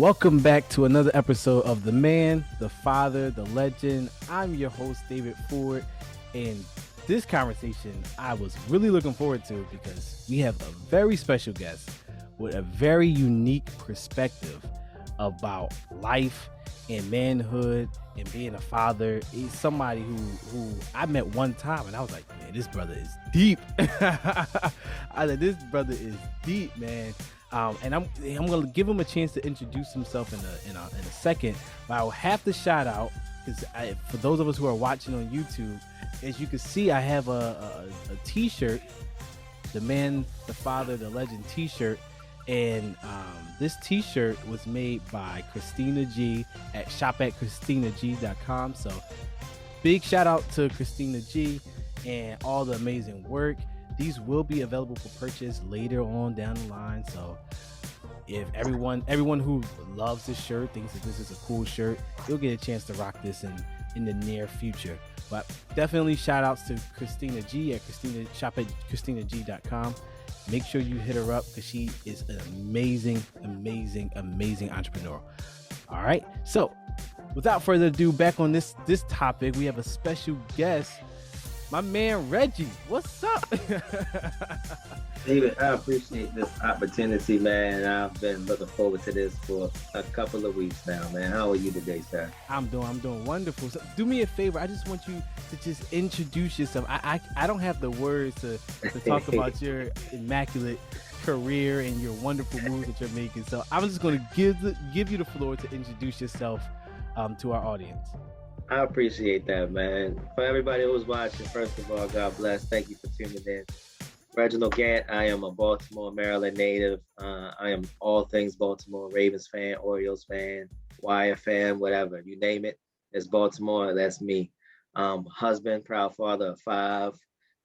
Welcome back to another episode of The Man, the Father, the Legend. I'm your host, David Ford, and this conversation I was really looking forward to because we have a very special guest with a very unique perspective about life and manhood and being a father. He's somebody who I met one time and I was like, man, this brother is deep. I said, this brother is deep, man. And I'm gonna give him a chance to introduce himself in a second. But I'll have to shout out because for those of us who are watching on YouTube, as you can see, I have a T-shirt, the Man, the Father, the Legend T-shirt, and this T-shirt was made by Christina G at shop@christinag.com. So big shout out to Christina G and all the amazing work. These will be available for purchase later on down the line. So if everyone who loves this shirt thinks that this is a cool shirt, you'll get a chance to rock this in the near future. But definitely shout outs to Christina G at shop@christinag.com. Make sure you hit her up because she is an amazing entrepreneur. All right. So without further ado, back on this topic, we have a special guest. My man Reggie, what's up? David, I appreciate this opportunity, man. I've been looking forward to this for a couple of weeks now, man. How are you today, sir? I'm doing wonderful. So do me a favor. I just want you to just introduce yourself. I don't have the words to talk about your immaculate career and your wonderful moves that you're making. So I'm just going to give you the floor to introduce yourself to our audience. I appreciate that, man. For everybody who's watching, first of all, God bless. Thank you for tuning in. Reginald Gant. I am a Baltimore, Maryland native. I am all things Baltimore, Ravens fan, Orioles fan, Wire fan, whatever. You name it, it's Baltimore. That's me. Husband, proud father of 5.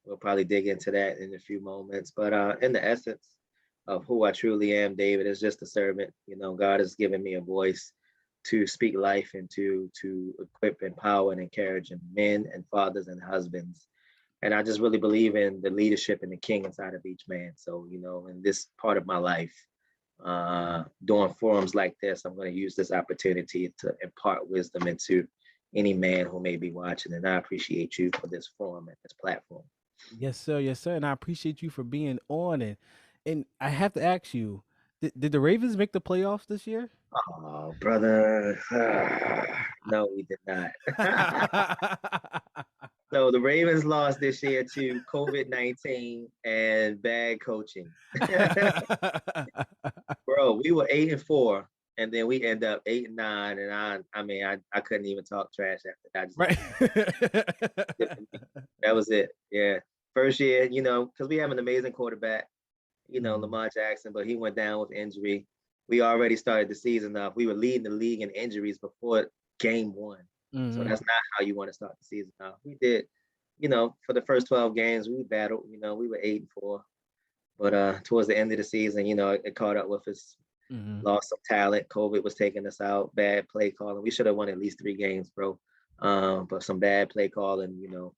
We'll probably dig into that in a few moments. But in the essence of who I truly am, David, is just a servant. You know, God has given me a voice to speak life and to equip, empower, and encourage men and fathers and husbands. And I just really believe in the leadership and the king inside of each man. So, you know, in this part of my life, doing forums like this, I'm going to use this opportunity to impart wisdom into any man who may be watching. And I appreciate you for this forum and this platform. Yes, sir. Yes, sir. And I appreciate you for being on. And I have to ask you, did the Ravens make the playoffs this year? Oh, brother. No, we did not. So the Ravens lost this year to COVID-19 and bad coaching. Bro, we were 8-4, and then we end up 8-9, and I couldn't even talk trash after that. That was it. Yeah, first year, you know, because we have an amazing quarterback, you know, Lamar Jackson, but he went down with injury. We already started the season off. We were leading the league in injuries before game 1. So that's not how you want to start the season off. We did, you know, for the first 12 games, we battled, you know, we were 8-4. But towards the end of the season, you know, it caught up with us, lost some talent. COVID was taking us out, bad play calling. We should have won at least 3 games, bro. But some bad play calling, you know.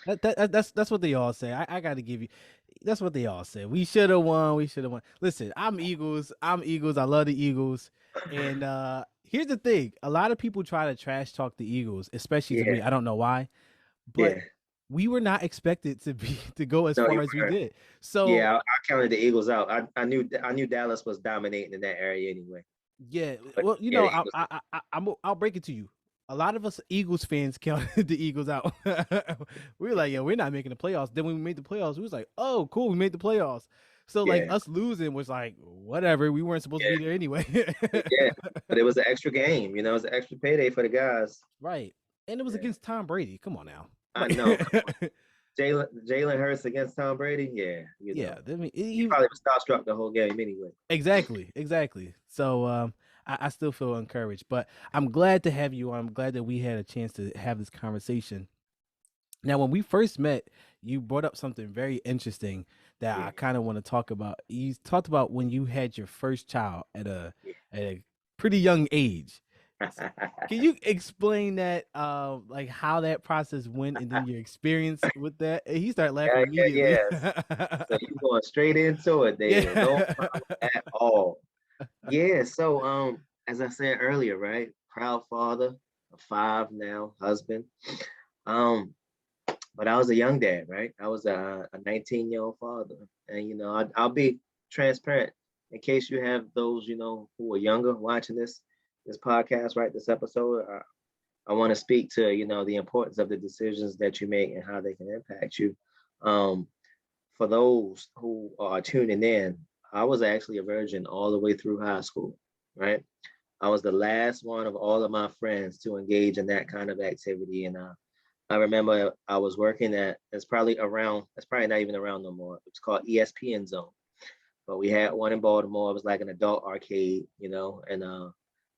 That's what they all say. I got to give you. That's what they all say. We should have won. Listen, I'm Eagles. I love the Eagles. And here's the thing: a lot of people try to trash talk the Eagles, especially to me. I don't know why, but we were not expected to go as far as we did. So yeah, I counted the Eagles out. I knew Dallas was dominating in that area anyway. Yeah, well, you know, I'll break it to you. A lot of us Eagles fans counted the Eagles out. We were like, yeah, we're not making the playoffs. Then when we made the playoffs, we was like, oh, cool, we made the playoffs. So like us losing was like, whatever. We weren't supposed to be there anyway. Yeah, but it was an extra game. You know, it was an extra payday for the guys. Right, and it was against Tom Brady. Come on now. I know. Jalen Hurts against Tom Brady. Yeah. You know. I mean, he probably was starstruck the whole game anyway. Exactly. So I still feel encouraged, but I'm glad to have you on. I'm glad that we had a chance to have this conversation. Now, when we first met, you brought up something very interesting that I kind of want to talk about. You talked about when you had your first child at a pretty young age. Can you explain that, like how that process went and then your experience with that? And he started laughing immediately. So you going straight into it, David. No problem at all. Yeah. So as I said earlier, right? Proud father, a five now, husband. Um, but I was a young dad, right? I was a 19-year-old father. And, I'll be transparent in case you have those, who are younger watching this podcast, right? This episode. I want to speak to, the importance of the decisions that you make and how they can impact you. Um, for those who are tuning in, I was actually a virgin all the way through high school, right? I was the last one of all of my friends to engage in that kind of activity. And I remember I was working at, it's probably not even around no more. It's called ESPN Zone. But we had one in Baltimore. It was like an adult arcade, and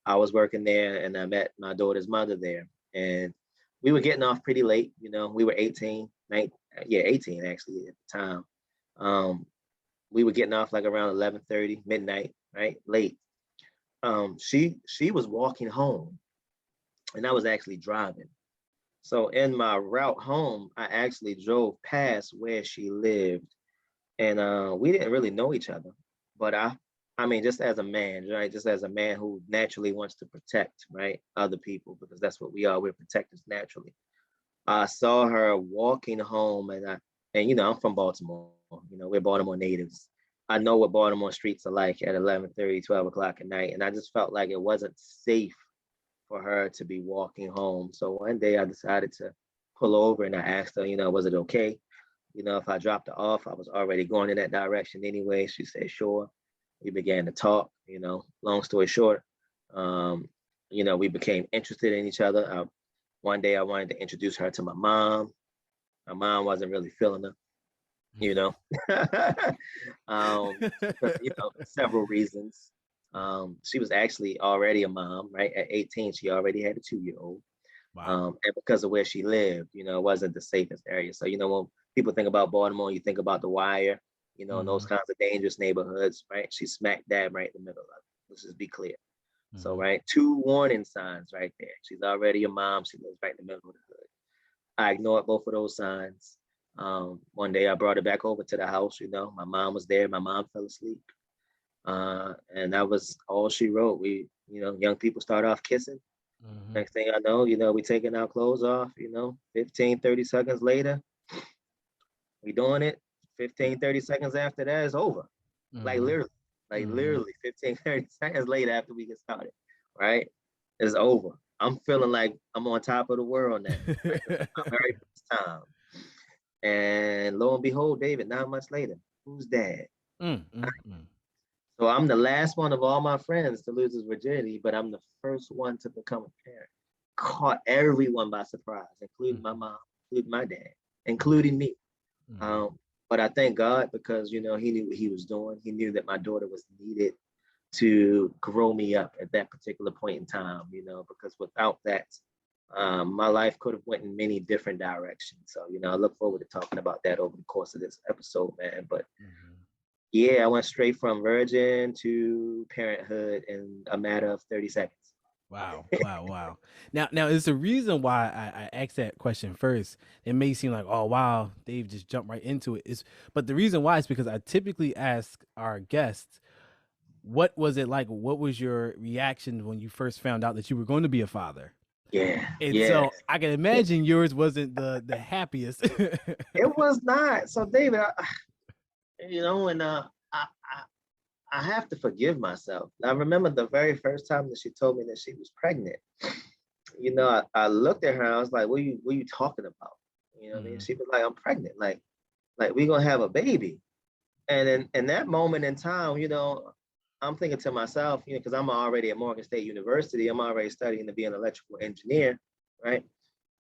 I was working there and I met my daughter's mother there. And we were getting off pretty late, we were 18, 19, yeah, 18 actually at the time. Um, we were getting off like around 11:30, midnight, right? Late. She was walking home and I was actually driving. So in my route home, I actually drove past where she lived, and we didn't really know each other. But I mean, just as a man, right? Just as a man who naturally wants to protect, right, other people, because that's what we are. We're protectors naturally. I saw her walking home, and I'm from Baltimore. We're Baltimore natives. I know what Baltimore streets are like at 11:30, 12 o'clock at night, and I just felt like it wasn't safe for her to be walking home. So one day I decided to pull over and I asked her, was it okay? If I dropped her off, I was already going in that direction anyway. She said, sure. We began to talk, long story short, um, we became interested in each other. One day I wanted to introduce her to my mom. My mom wasn't really feeling her, you know, several reasons. She was actually already a mom, right? At 18, she already had a 2-year-old. Wow. And because of where she lived, it wasn't the safest area. So, when people think about Baltimore, you think about the Wire, and those kinds of dangerous neighborhoods, right? She's smack dab right in the middle of it. Let's just be clear. So, right, 2 warning signs right there. She's already a mom. She lives right in the middle of the hood. I ignored both of those signs. One day I brought her back over to the house, my mom was there. My mom fell asleep. And that was all she wrote. We, young people start off kissing. Next thing I know, we taking our clothes off, 15, 30 seconds later, we doing it. 15, 30 seconds after that, it's over. Like literally 15, 30 seconds later after we get started, right? It's over. I'm feeling like I'm on top of the world now. Right? My very first time. And lo and behold, David, 9 months later, who's dad? So I'm the last one of all my friends to lose his virginity, but I'm the first one to become a parent. Caught everyone by surprise, including my mom, including my dad, including me. But I thank God because, he knew what he was doing. He knew that my daughter was needed to grow me up at that particular point in time, because without that, my life could have went in many different directions. So, I look forward to talking about that over the course of this episode, man. But yeah, I went straight from virgin to parenthood in a matter of 30 seconds. Wow. Now, is the reason why I asked that question first. It may seem like, oh wow, Dave just jumped right into it. But the reason why is because I typically ask our guests, what was it like? What was your reaction when you first found out that you were going to be a father? Yeah. And so I can imagine yours wasn't the happiest. It was not. So David, and I have to forgive myself. I remember the very first time that she told me that she was pregnant. I looked at her and I was like, what are you talking about? What I mean? She was like, I'm pregnant. Like we're gonna have a baby. And in that moment in time, I'm thinking to myself, because I'm already at Morgan State University, I'm already studying to be an electrical engineer, right?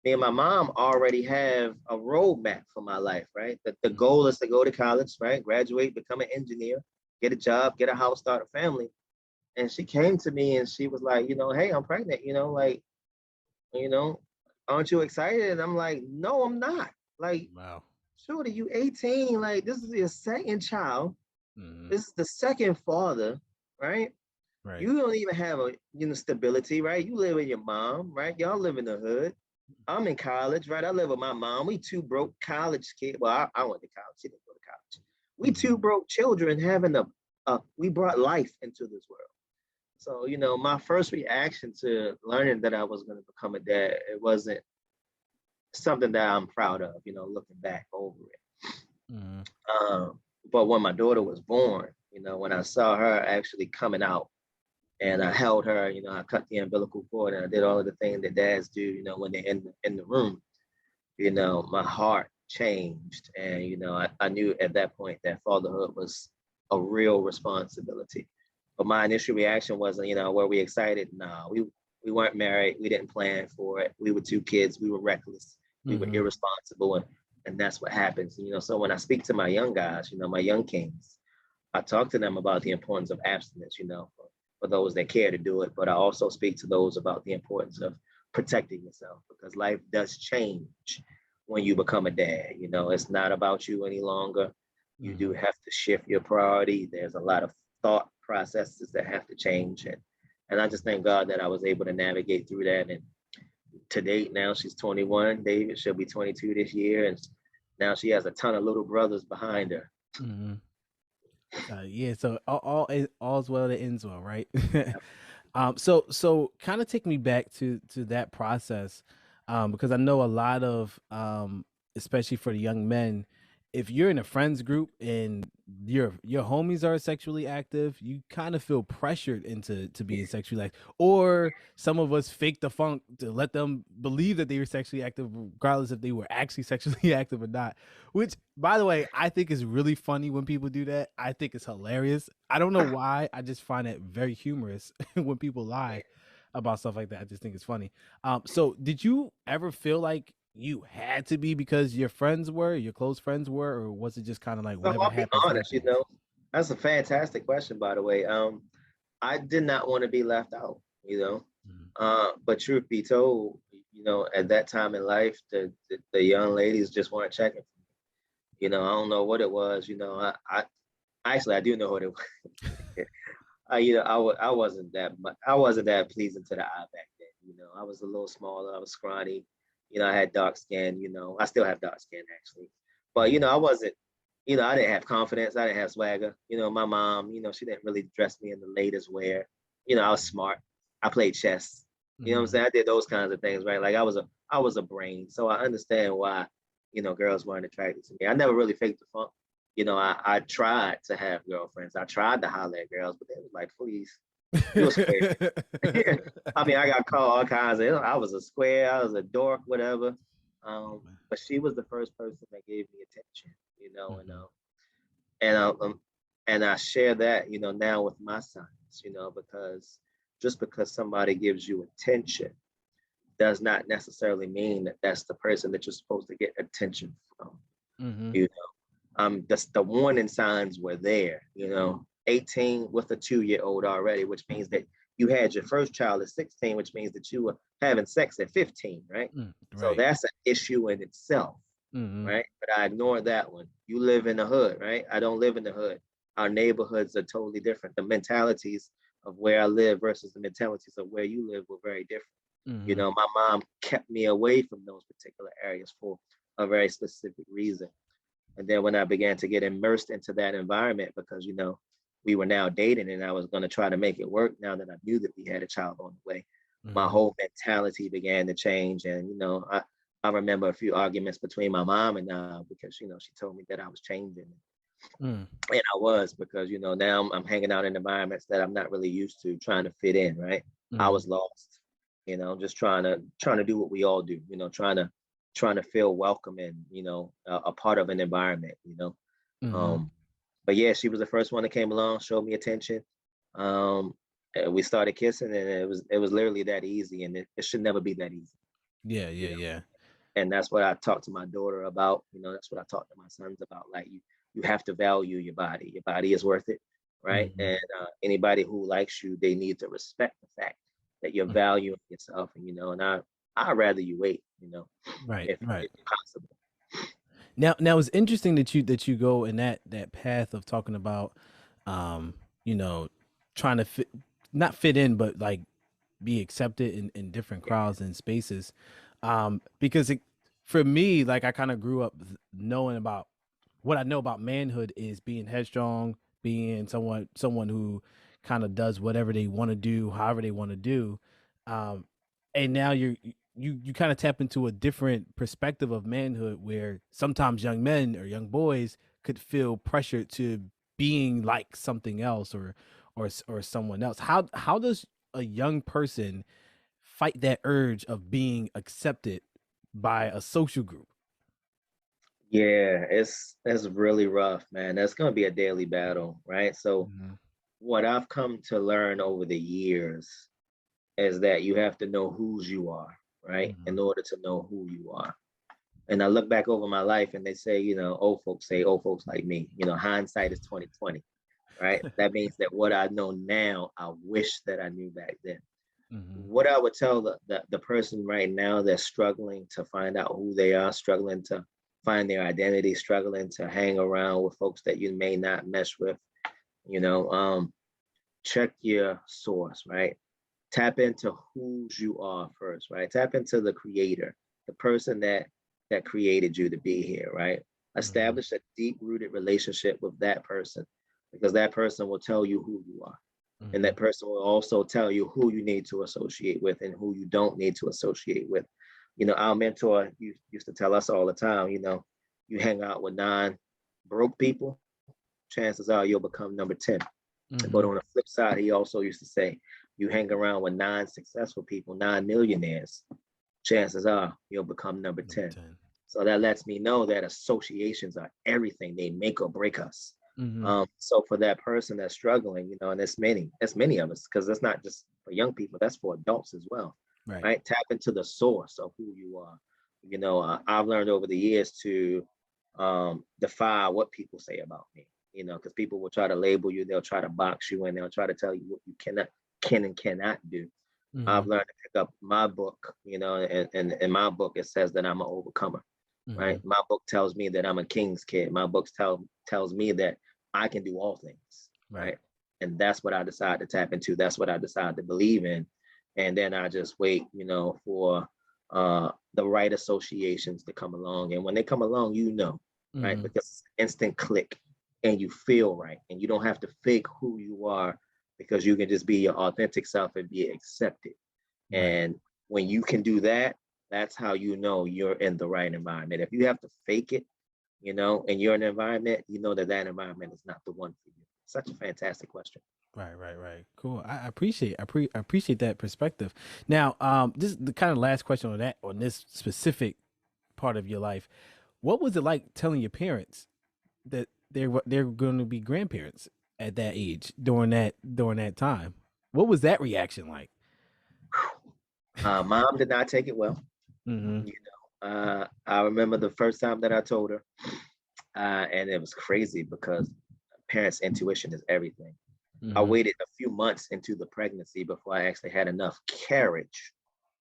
Me and my mom already have a roadmap for my life, right? The goal is to go to college, right? Graduate, become an engineer, get a job, get a house, start a family. And she came to me and she was like, hey, I'm pregnant, aren't you excited? And I'm like, no, I'm not. Like, wow. Shorty, you 18, like this is your second child. This is the second father, right? You don't even have a stability, right? You live with your mom, right? Y'all live in the hood. I'm in college, right? I live with my mom. We 2 broke college kids. Well, I went to college. She didn't go to college. We 2 broke children having we brought life into this world. So, my first reaction to learning that I was going to become a dad, it wasn't something that I'm proud of, looking back over it. Mm-hmm. But when my daughter was born, when I saw her actually coming out and I held her, I cut the umbilical cord and I did all of the things that dads do, when they're in the room, my heart changed. And, I knew at that point that fatherhood was a real responsibility. But my initial reaction wasn't, were we excited? No, we weren't married. We didn't plan for it. We were two kids. We were reckless. We were irresponsible. And that's what happens. So when I speak to my young guys, my young kings, I talk to them about the importance of abstinence, for those that care to do it. But I also speak to those about the importance of protecting yourself, because life does change when you become a dad. It's not about you any longer. You do have to shift your priority. There's a lot of thought processes that have to change. And I just thank God that I was able to navigate through that. And to date, now she's 21, David. She'll be 22 this year. And now she has a ton of little brothers behind her. Mm-hmm. Yeah, so all's well that ends well, right? So kind of take me back to that process, because I know a lot of, especially for the young men, if you're in a friends group and your homies are sexually active, you kind of feel pressured into being sexually active. Or some of us fake the funk to let them believe that they were sexually active, regardless if they were actually sexually active or not. Which, by the way, I think is really funny when people do that. I think it's hilarious. I don't know why. I just find it very humorous when people lie about stuff like that. I just think it's funny. So did you ever feel like you had to be because your close friends were, or was it just kind of like So whatever I'll be happens? honest, that's a fantastic question, by the way. I did not want to be left out, but truth be told, at that time in life, the young ladies just weren't checking for me. I don't know what it was. I actually I do know what it was. I wasn't that pleasing to the eye back then. I was a little smaller. I was scrawny. I had dark skin. I still have dark skin actually, but I wasn't. I didn't have confidence. I didn't have swagger. My mom. She didn't really dress me in the latest wear. I was smart. I played chess. What I'm saying? I did those kinds of things, right? Like I was a brain, so I understand why girls weren't attracted to me. I never really faked the funk. I tried to have girlfriends. I tried to holler at girls, but they was like, please, you a square. I mean, I got called all kinds of, I was a square, I was a dork, whatever. But she was the first person that gave me attention, and and I share that, now with my sons, because just because somebody gives you attention does not necessarily mean that that's the person that you're supposed to get attention from. The warning signs were there, 18 with a 2-year-old already, which means that you had your first child at 16, which means that you were having sex at 15, right? Right. So that's an issue in itself, right? But I ignored that one. You live in the hood, right? I don't live in the hood. Our neighborhoods are totally different. The mentalities of where I live versus the mentalities of where you live were very different. My mom kept me away from those particular areas for a very specific reason. And then when I began to get immersed into that environment, because, we were now dating and I was going to try to make it work now that I knew that we had a child on the way, my whole mentality began to change. And, I remember a few arguments between my mom and I because, she told me that I was changing. And I was, because, now I'm hanging out in environments that I'm not really used to, trying to fit in, right? I was lost, just trying to do what we all do, trying to feel welcome and, a part of an environment, But yeah, she was the first one that came along, showed me attention. And we started kissing, and it was literally that easy, and it should never be that easy. Yeah. And that's what I talked to my daughter about. That's what I talked to my sons about. Like you have to value your body. Your body is worth it, right? And anybody who likes you, they need to respect the fact that you're valuing yourself. And I'd rather you wait. Right. If possible. Now it's interesting that you go in that path of talking about, trying to not fit in, but like be accepted in different crowds and spaces. Because for me, like I kind of grew up knowing about what I know about manhood is being headstrong, being someone who kind of does whatever they want to do, however they want to do. And now you kind of tap into a different perspective of manhood, where sometimes young men or young boys could feel pressured to being like something else or someone else. How does a young person fight that urge of being accepted by a social group? Yeah, it's really rough, man. That's gonna be a daily battle, right? So Mhm, what I've come to learn over the years is that you have to know whose you are, right? In mhm, order to know who you are. And I look back over my life and they say, old folks say, old folks like me, hindsight is 2020, right? That means that what I know now, I wish that I knew back then. mhm, What I would tell the person right now that's struggling to find out who they are, struggling to find their identity, struggling to hang around with folks that you may not mesh with, you know, um, check your source, right? Tap into whose you are first, right? Tap into the creator, the person that created you to be here, right? mhm, Establish a deep-rooted relationship with that person, because that person will tell you who you are. And mhm, that person will also tell you who you need to associate with and who you don't need to associate with. Our mentor used to tell us all the time, you hang out with nine broke people, chances are you'll become number 10. But mhm. on the flip side, he also used to say, you hang around with nine successful people, nine millionaires, chances are you'll become number Number 10. 10. So that lets me know that associations are everything. They make or break us. Mhm. So for that person that's struggling, and it's many of us, because that's not just for young people, that's for adults as well, Right. right? Tap into the source of who you are. I've learned over the years to defy what people say about me, because people will try to label you, they'll try to box you in, they'll try to tell you what you can and cannot do. I've Mhm, learned to pick up my book, and in my book, it says that I'm an overcomer, right? mhm. My book tells me that I'm a king's kid. My book tells me that I can do all things, Right. right? And that's what I decide to tap into. That's what I decide to believe in. And then I just wait, for the right associations to come along. And when they come along, right? Mhm. Because it's instant click and you feel right. And you don't have to fake who you are, because you can just be your authentic self and be accepted. Right. And when you can do that, that's how you know you're in the right environment. If you have to fake it, and you're in an environment, that environment is not the one for you. Such a fantastic question. Right, right, right. Cool. I appreciate I appreciate that perspective. Now, this is the kind of last question on this specific part of your life. What was it like telling your parents that they're going to be grandparents at that age during that time? What was that reaction like? Mom did not take it well. Mhm. I remember the first time that I told her, and it was crazy because parents' intuition is everything. I Mhm. waited a few months into the pregnancy before I actually had enough courage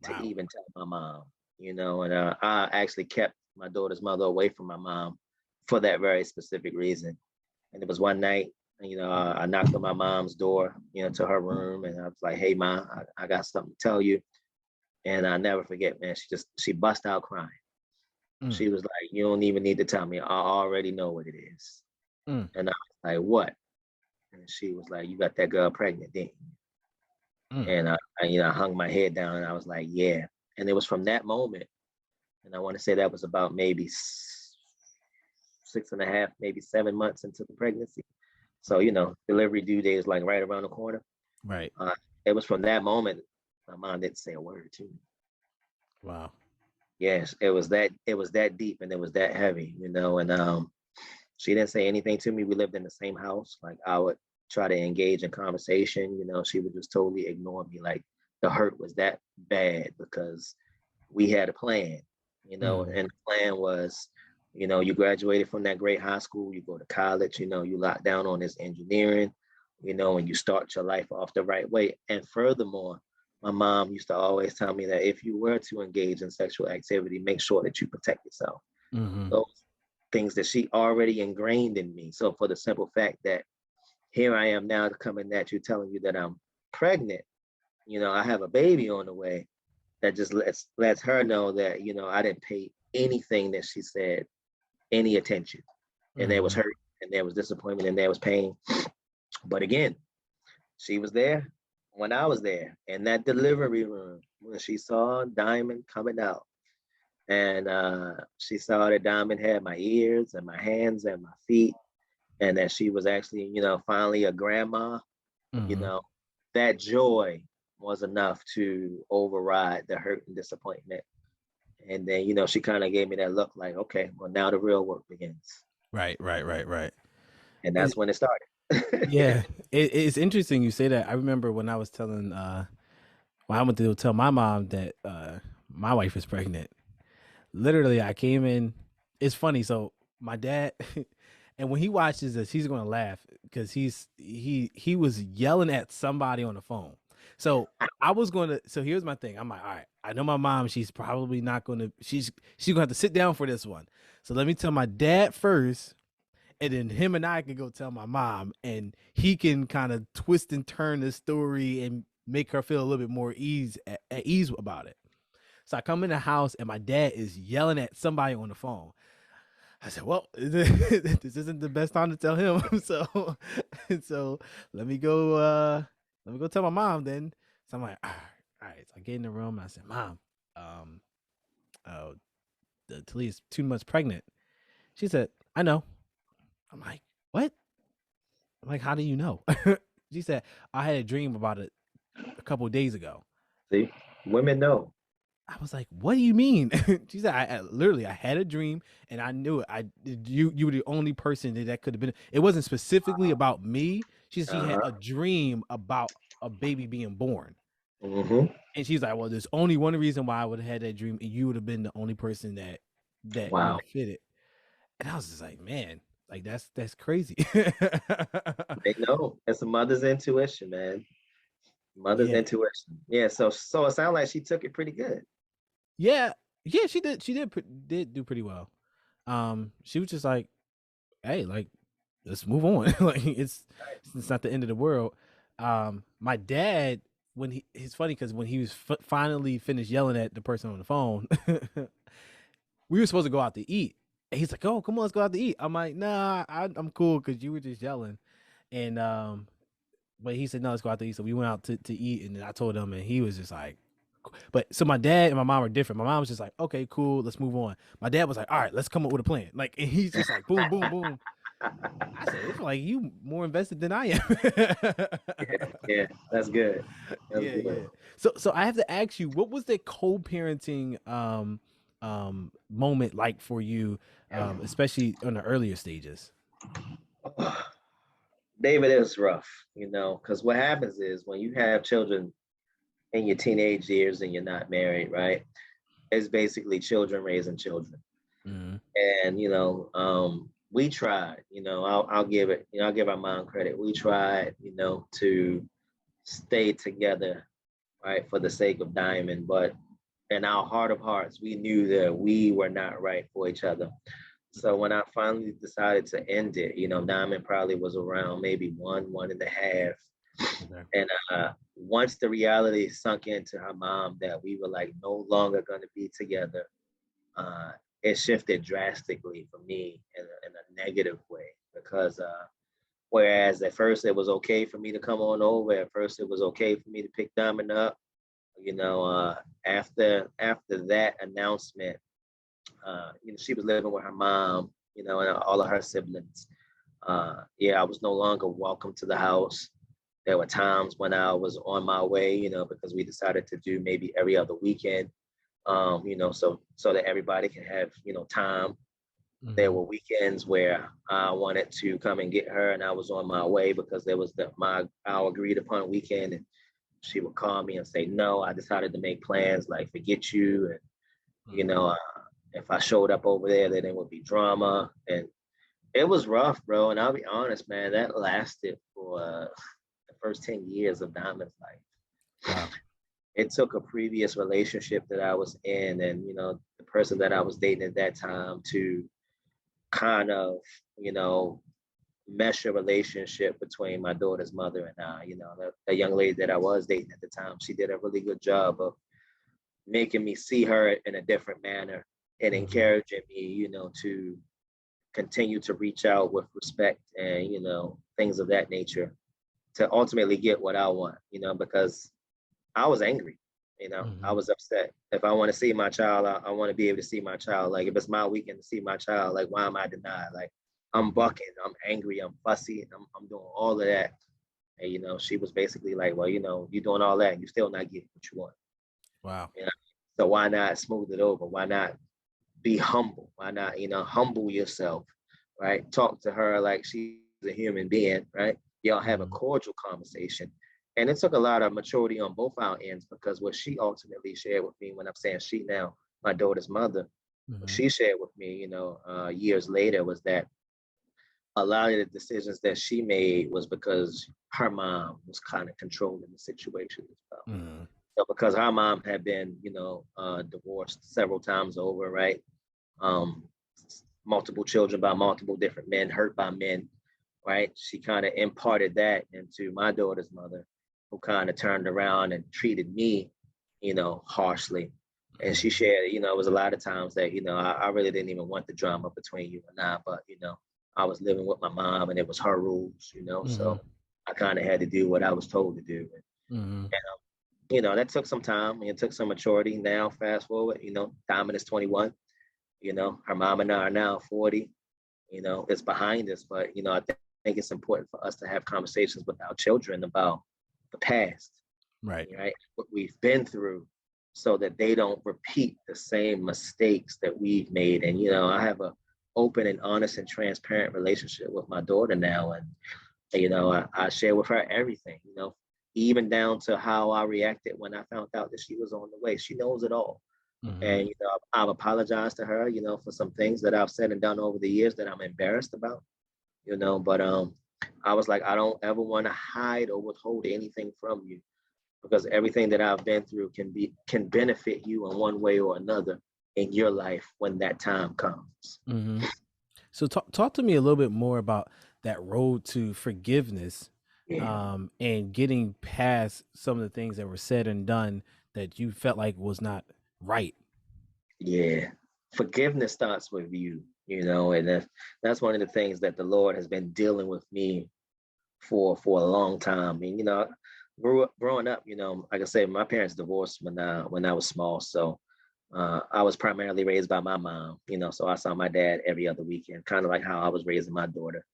to Wow. even tell my mom, and I actually kept my daughter's mother away from my mom for that very specific reason. And it was one night, I knocked on my mom's door, to her room, and I was like, "Hey, mom, I got something to tell you." And I never forget, man. She bust out crying. Mm, She was like, "You don't even need to tell me. I already know what it is." mm, And I was like, "What?" And she was like, "You got that girl pregnant, didn't you?" mm. And I hung my head down and I was like, "Yeah." And it was from that moment, and I want to say that was about maybe 6.5, maybe 7 months into the pregnancy. So, delivery due date is like right around the corner. Right. Uh, it was from that moment my mom didn't say a word to me. Wow. Yes, it was that deep and it was that heavy, and she didn't say anything to me. We lived in the same house. Like I would try to engage in conversation, she would just totally ignore me. Like the hurt was that bad because we had a plan, Mhm. and the plan was, you graduated from that great high school, you go to college, you lock down on this engineering, and you start your life off the right way. And furthermore, my mom used to always tell me that if you were to engage in sexual activity, make sure that you protect yourself. Mhm. Those things that she already ingrained in me. So for the simple fact that here I am now coming at you telling you that I'm pregnant, I have a baby on the way, that just lets her know that, I didn't pay anything that she said any attention. And there was Mhm. hurt and there was disappointment and there was pain. But again, she was there when I was there in that delivery room when she saw Diamond coming out. And she saw that Diamond had my ears and my hands and my feet, and that she was actually, finally a grandma. You Mm-hmm. know, that joy was enough to override the hurt and disappointment. And then, she kind of gave me that look like, okay, well, now the real work begins. Right, right, right, right. And that's when it started. Yeah, it's interesting you say that. I remember when I was telling when I went to tell my mom that my wife is pregnant. Literally, I came in. It's funny. So my dad, and when he watches this, he's gonna laugh because he was yelling at somebody on the phone. So I was gonna. So here's my thing. I'm like, all right. I know my mom. She's probably not gonna. She's gonna have to sit down for this one. So let me tell my dad first, and then him and I can go tell my mom, and he can kind of twist and turn the story and make her feel a little bit more at ease about it. So I come in the house and my dad is yelling at somebody on the phone. I said, "Well, this isn't the best time to tell him." So let me go. Let me go tell my mom then. So I'm like, all right. So I get in the room and I said, "Mom, um, oh, the Talia's 2 months pregnant." She said, "I know." I'm like, "What?" I'm like, "How do you know?" She said, "I had a dream about it a couple of days ago." See, women know. I was like, "What do you mean?" She said, "I literally, I had a dream, and I knew it. You were the only person that could have been. It wasn't specifically about me. She had Uh-huh. a dream about a baby being born, Mm-hmm. and she's like, well, there's only one reason why I would have had that dream, and you would have been the only person that would Wow. have fit it." And I was just like, man, like that's crazy. They know. It's a mother's intuition, man. Mother's Yeah, intuition. Yeah. So it sounds like she took it pretty good. yeah, yeah. She did do pretty well. She was just like, hey, like, let's move on. Like it's not the end of the world. My dad, when it's funny because when he was finally finished yelling at the person on the phone, we were supposed to go out to eat. And he's like, "Oh, come on, let's go out to eat." I'm like, "Nah, I'm cool because you were just yelling." And but he said, "No, let's go out to eat." So we went out to eat, and then I told him, and he was just like, but so my dad and my mom are different. My mom was just like, "Okay, cool, let's move on." My dad was like, "All right, let's come up with a plan." Like, and he's just like, "Boom, boom, boom." I said, "It's like you more invested than I am." Yeah, that's good. That's Yeah, good. yeah. So I have to ask you, what was the co-parenting moment like for you, especially on the earlier stages? David, is rough, because what happens is when you have children in your teenage years and you're not married, right? It's basically children raising children. Mm-hmm. And we tried, I'll give it, I'll give our mom credit. We tried, to stay together, right, for the sake of Diamond, but in our heart of hearts, we knew that we were not right for each other. So when I finally decided to end it, Diamond probably was around maybe 1.5. Okay. And once the reality sunk into her mom that we were like no longer going to be together, uh, it shifted drastically for me in a negative way because whereas at first it was okay for me to come on over, at first it was okay for me to pick Diamond up, after that announcement, she was living with her mom, and all of her siblings. Yeah, I was no longer welcome to the house. There were times when I was on my way, because we decided to do maybe every other weekend, so that everybody can have, time. There Mm-hmm. were weekends where I wanted to come and get her, and I was on my way because there was our agreed upon weekend, and she would call me and say, "No, I decided to make plans, like forget you," and you Mm-hmm. know, if I showed up over there, then it would be drama, and it was rough, bro. And I'll be honest, man, that lasted for the first 10 years of Diamond's life. Wow. It took a previous relationship that I was in, and the person that I was dating at that time to kind of, you know, mesh a relationship between my daughter's mother and I. The young lady that I was dating at the time, she did a really good job of making me see her in a different manner and Mm-hmm. encouraging me, to continue to reach out with respect and, things of that nature. to ultimately get what I want, because I was angry. I Mm-hmm. was upset. If I want to see my child, I want to be able to see my child. Like if it's my weekend to see my child, like why am I denied? Like I'm Mm-hmm. bucking, I'm angry, I'm fussy, I'm doing all of that. And she was basically like, well, you're doing all that and you still not getting what you want. Wow. You know? So why not smooth it over? Why not be humble? Why not, humble yourself, right? Talk to her like she's a human being, right? Y'all have a Mm-hmm. cordial conversation. And it took a lot of maturity on both our ends, because what she ultimately shared with me, when I'm saying she now, my daughter's mother, what Mm-hmm. she shared with me, years later, was that a lot of the decisions that she made was because her mom was kind of controlling the situation as well. Mm-hmm. So because her mom had been, divorced several times over, right? Um, Multiple children by multiple different men, hurt by men, right? She kind of imparted that into my daughter's mother, who kind of turned around and treated me, harshly. And she shared, it was a lot of times that, I really didn't even want the drama between you and I, but, I was living with my mom and it was her rules, Mm-hmm. so I kind of had to do what I was told to do. Mm-hmm. That took some time. It took some maturity. Now, fast forward, Diamond is 21. Her mom and I are now 40. It's behind us, but I think it's important for us to have conversations with our children about the past, Right. right? What we've been through, so that they don't repeat the same mistakes that we've made. And I have a open and honest and transparent relationship with my daughter now, and I share with her everything. Even down to how I reacted when I found out that she was on the way. She knows it all. Mm-hmm. And I've apologized to her, for some things that I've said and done over the years that I'm embarrassed about, but I was like, I don't ever want to hide or withhold anything from you, because everything that I've been through can benefit you in one way or another in your life when that time comes. Mm-hmm. So talk to me a little bit more about that road to forgiveness, Yeah. and getting past some of the things that were said and done that you felt like was not right. Yeah. Forgiveness starts with you, and that's one of the things that the Lord has been dealing with me for a long time. And growing up, like I said, my parents divorced when I was small, so I was primarily raised by my mom. So I saw my dad every other weekend, kind of like how I was raising my daughter.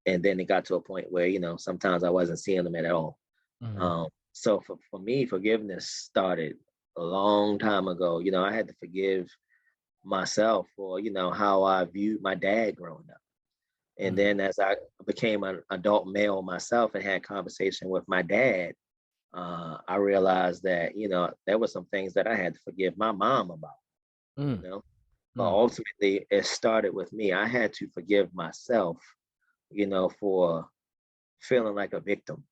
And then it got to a point where sometimes I wasn't seeing them at all. Mm-hmm. So for me, forgiveness started a long time ago. I had to forgive myself for how I viewed my dad growing up. And Mm-hmm. then as I became an adult male myself and had conversation with my dad, I realized that, there were some things that I had to forgive my mom about, you know. But Mm-hmm. ultimately it started with me. I had to forgive myself, for feeling like a victim.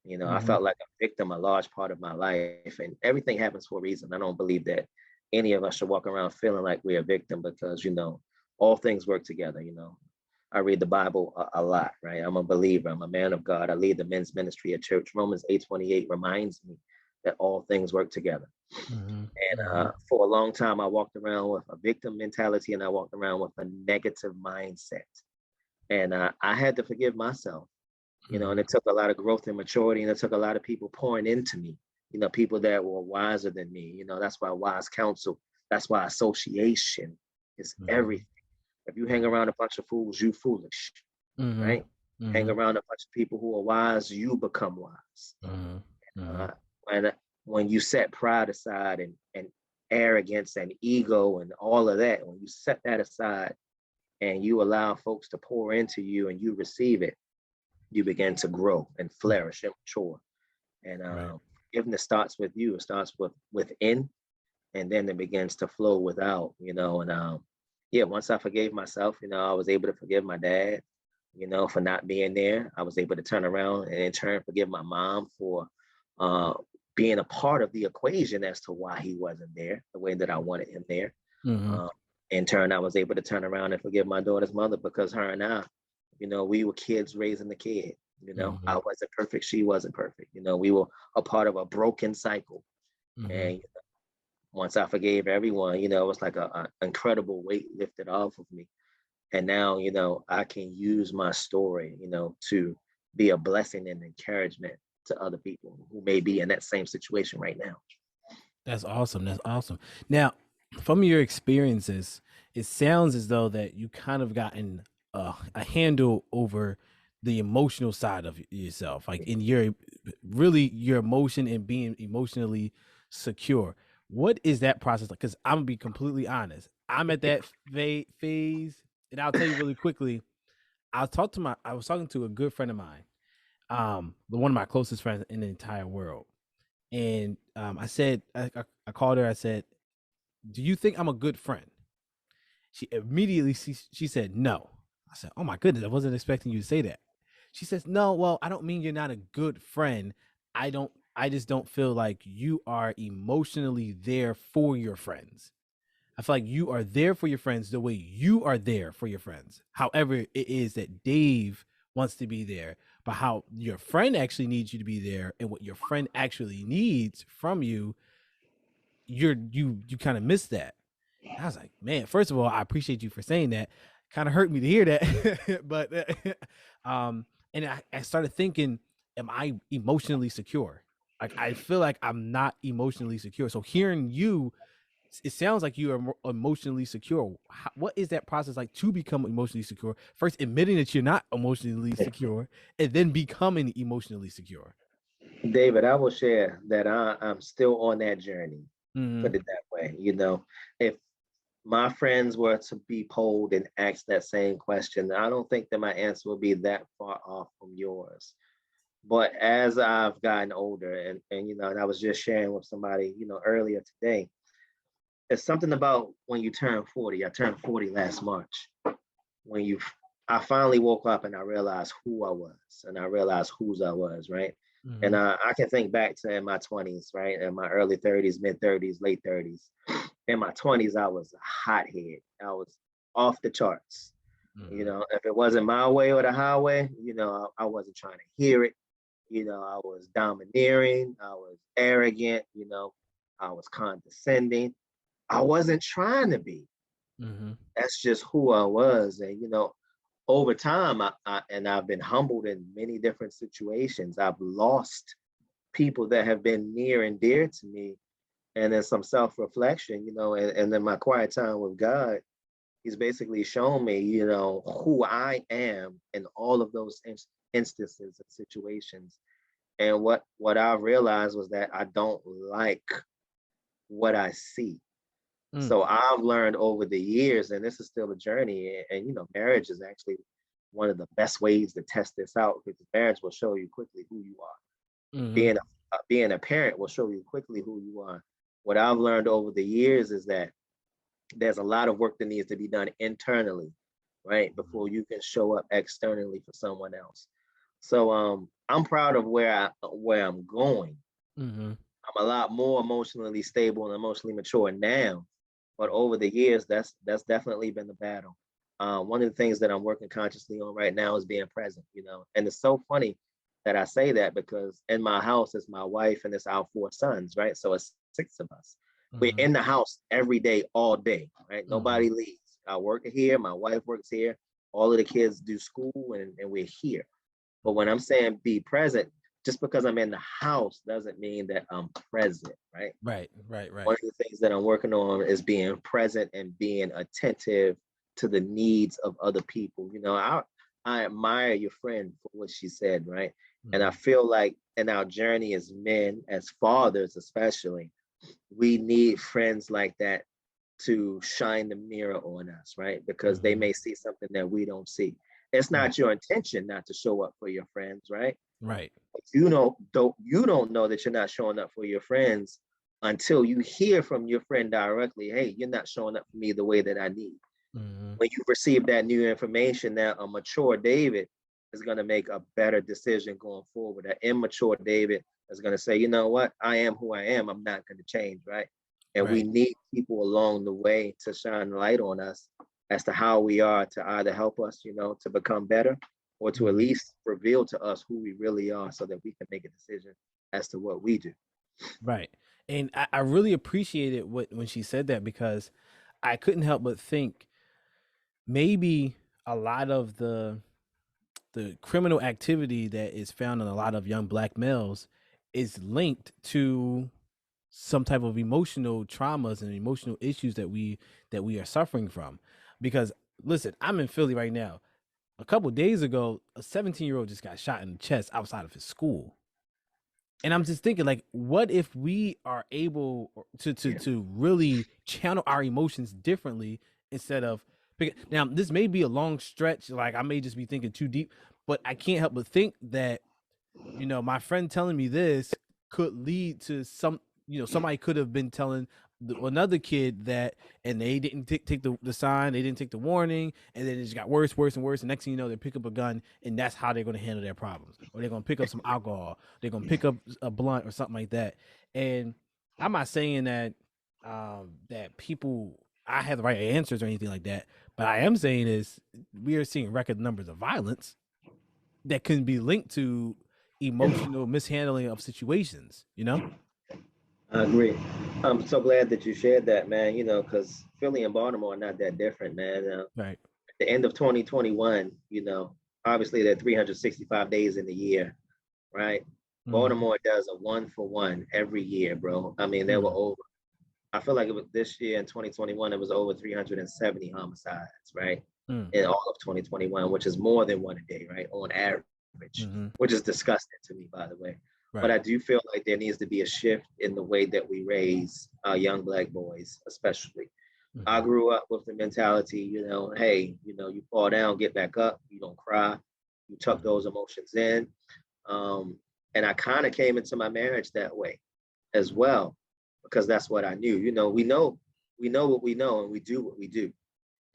I Mm-hmm. felt like a victim a large part of my life, and everything happens for a reason. I don't believe that any of us should walk around feeling like we're a victim, because, all things work together. I read the Bible a lot, right? I'm a believer. I'm a man of God. I lead the men's ministry at church. Romans 8:28 reminds me that all things work together. Mm-hmm. And Mm-hmm. for a long time, I walked around with a victim mentality, and I walked around with a negative mindset. And I had to forgive myself, and it took a lot of growth and maturity, and it took a lot of people pouring into me, people that were wiser than me. That's why wise counsel, that's why association is Mm-hmm. everything. If you hang around a bunch of fools, you foolish, Mm-hmm. right? Hang Mm-hmm. around a bunch of people who are wise, you become wise. Mm-hmm. Mm-hmm. Uh, and when you set pride aside, and arrogance and ego and all of that, when you set that aside and you allow folks to pour into you and you receive it, you begin to grow and flourish and mature. And Right. forgiveness starts with you. It starts within, and then it begins to flow without. And yeah, once I forgave myself, I was able to forgive my dad, for not being there. I was able to turn around and in turn forgive my mom for uh, being a part of the equation as to why he wasn't there the way that I wanted him there. Mm-hmm. Um, in turn, I was able to turn around and forgive my daughter's mother, because her and I, we were kids raising the kid. Mm-hmm. I wasn't perfect. She wasn't perfect. We were a part of a broken cycle. Mm-hmm. And once I forgave everyone, it was like a incredible weight lifted off of me. And now, I can use my story, to be a blessing and encouragement to other people who may be in that same situation right now. That's awesome. That's awesome. Now, from your experiences, it sounds as though that you kind of gotten a handle over the emotional side of yourself, like in your really your emotion and being emotionally secure. What is that process like? Because I'm gonna be completely honest. I'm at that phase, and I'll tell you really quickly. I was talking to a good friend of mine, one of my closest friends in the entire world. And I said, I called her. I said, "Do you think I'm a good friend?" She immediately she said no. I said, "Oh my goodness, I wasn't expecting you to say that." She says, "No, well, I don't mean you're not a good friend. I just don't feel like you are emotionally there for your friends. I feel like you are there for your friends the way you are there for your friends. However, it is that Dave wants to be there, but how your friend actually needs you to be there and what your friend actually needs from you, you kind of miss that." And I was like, man, first of all, I appreciate you for saying that. Kind of hurt me to hear that. But and I started thinking, am I emotionally secure? Like I feel like I'm not emotionally secure. So hearing you, it sounds like you are emotionally secure. What is that process like to become emotionally secure? First, admitting that you're not emotionally secure, and then becoming emotionally secure. David, I will share that I'm still on that journey, Mm-hmm. put it that way. If my friends were to be polled and asked that same question, I don't think that my answer would be that far off from yours. But as I've gotten older, and I was just sharing with somebody, earlier today, it's something about when you turn 40. I turned 40 last March. When you I finally woke up and I realized who I was and I realized whose I was, right? And Mm-hmm. I can think back to in my 20s, right? In my early 30s, mid 30s, late 30s. In my 20s, I was a hothead. I was off the charts. Mm-hmm. If it wasn't my way or the highway, I wasn't trying to hear it. I was domineering, I was arrogant, I was condescending. I wasn't trying to be. Mm-hmm. That's just who I was. And over time, I've been humbled in many different situations. I've lost people that have been near and dear to me. And then some self-reflection, and then my quiet time with God, he's basically shown me, who I am in all of those instances and situations. And what I realized was that I don't like what I see. Mm. So I've learned over the years, and this is still a journey. And marriage is actually one of the best ways to test this out because marriage will show you quickly who you are. Mm-hmm. Being a parent will show you quickly who you are. What I've learned over the years is that there's a lot of work that needs to be done internally, right, before you can show up externally for someone else. So I'm proud of where I'm going. Mm-hmm. I'm a lot more emotionally stable and emotionally mature now. But over the years, that's definitely been the battle. One of the things that I'm working consciously on right now is being present. And it's so funny that I say that because in my house it's my wife and it's our four sons, right? So it's six of us. We're Mm-hmm. in the house every day, all day, right? Mm-hmm. Nobody leaves. I work here, my wife works here, all of the kids do school, and we're here. But when I'm saying be present, just because I'm in the house doesn't mean that I'm present, right? Right, right, One right. of the things that I'm working on is being present and being attentive to the needs of other people. I admire your friend for what she said, right? And I Mm-hmm. feel like in our journey as men, as fathers especially, we need friends like that to shine the mirror on us, right? Because they Mm-hmm. may see something that we don't see. It's Right, not your intention not to show up for your friends, right? right. But you don't know that you're not showing up for your friends until you hear from your friend directly, hey, you're not showing up for me the way that I need. Mm-hmm. When you receive that new information, now a mature David is going to make a better decision going forward. An immature David is going to say, you know what, I am who I am. I'm not going to change, right? And we Right. need people along the way to shine light on us as to how we are to either help us, to become better or to at Mm-hmm. least reveal to us who we really are so that we can make a decision as to what we do. Right. And I really appreciated when she said that because I couldn't help but think maybe a lot of the the criminal activity that is found in a lot of young black males is linked to some type of emotional traumas and emotional issues that we are suffering from. Because listen, I'm in Philly right now. A couple days ago, a 17-year-old just got shot in the chest outside of his school. And I'm just thinking, like, what if we are able to really channel our emotions differently instead of now this may be a long stretch, like I may just be thinking too deep, but I can't help but think that, you know, my friend telling me this could lead to some, you know, somebody could have been telling another kid that, and they didn't take the sign, they didn't take the warning, and then it just got worse, worse, and worse. And next thing you know, they pick up a gun, and that's how they're going to handle their problems. Or they're going to pick up some alcohol, they're going to pick up a blunt or something like that. And I'm not saying that that people, I have the right answers or anything like that, but I am saying is we are seeing record numbers of violence that can be linked to emotional mishandling of situations, you know? I agree. I'm so glad that you shared that, man. You know, because Philly and Baltimore are not that different, man. Right. At the end of 2021, you know, obviously there are 365 days in the year, right? Mm-hmm. Baltimore does a 1 for 1 every year, bro. I mean, there were over, I feel like it was this year in 2021, it was over 370 homicides, right? Mm-hmm. In all of 2021, which is more than one a day, right? On average, Mm-hmm. which is disgusting to me, by the way. But Right. I do feel like there needs to be a shift in the way that we raise our young black boys, especially. I Mm-hmm. grew up with the mentality, you know, hey, you know, you fall down, get back up, you don't cry, you tuck Mm-hmm. those emotions in. Um, and I kind of came into my marriage that way as well, because that's what I knew. You know, we know what we know, and we do what we do.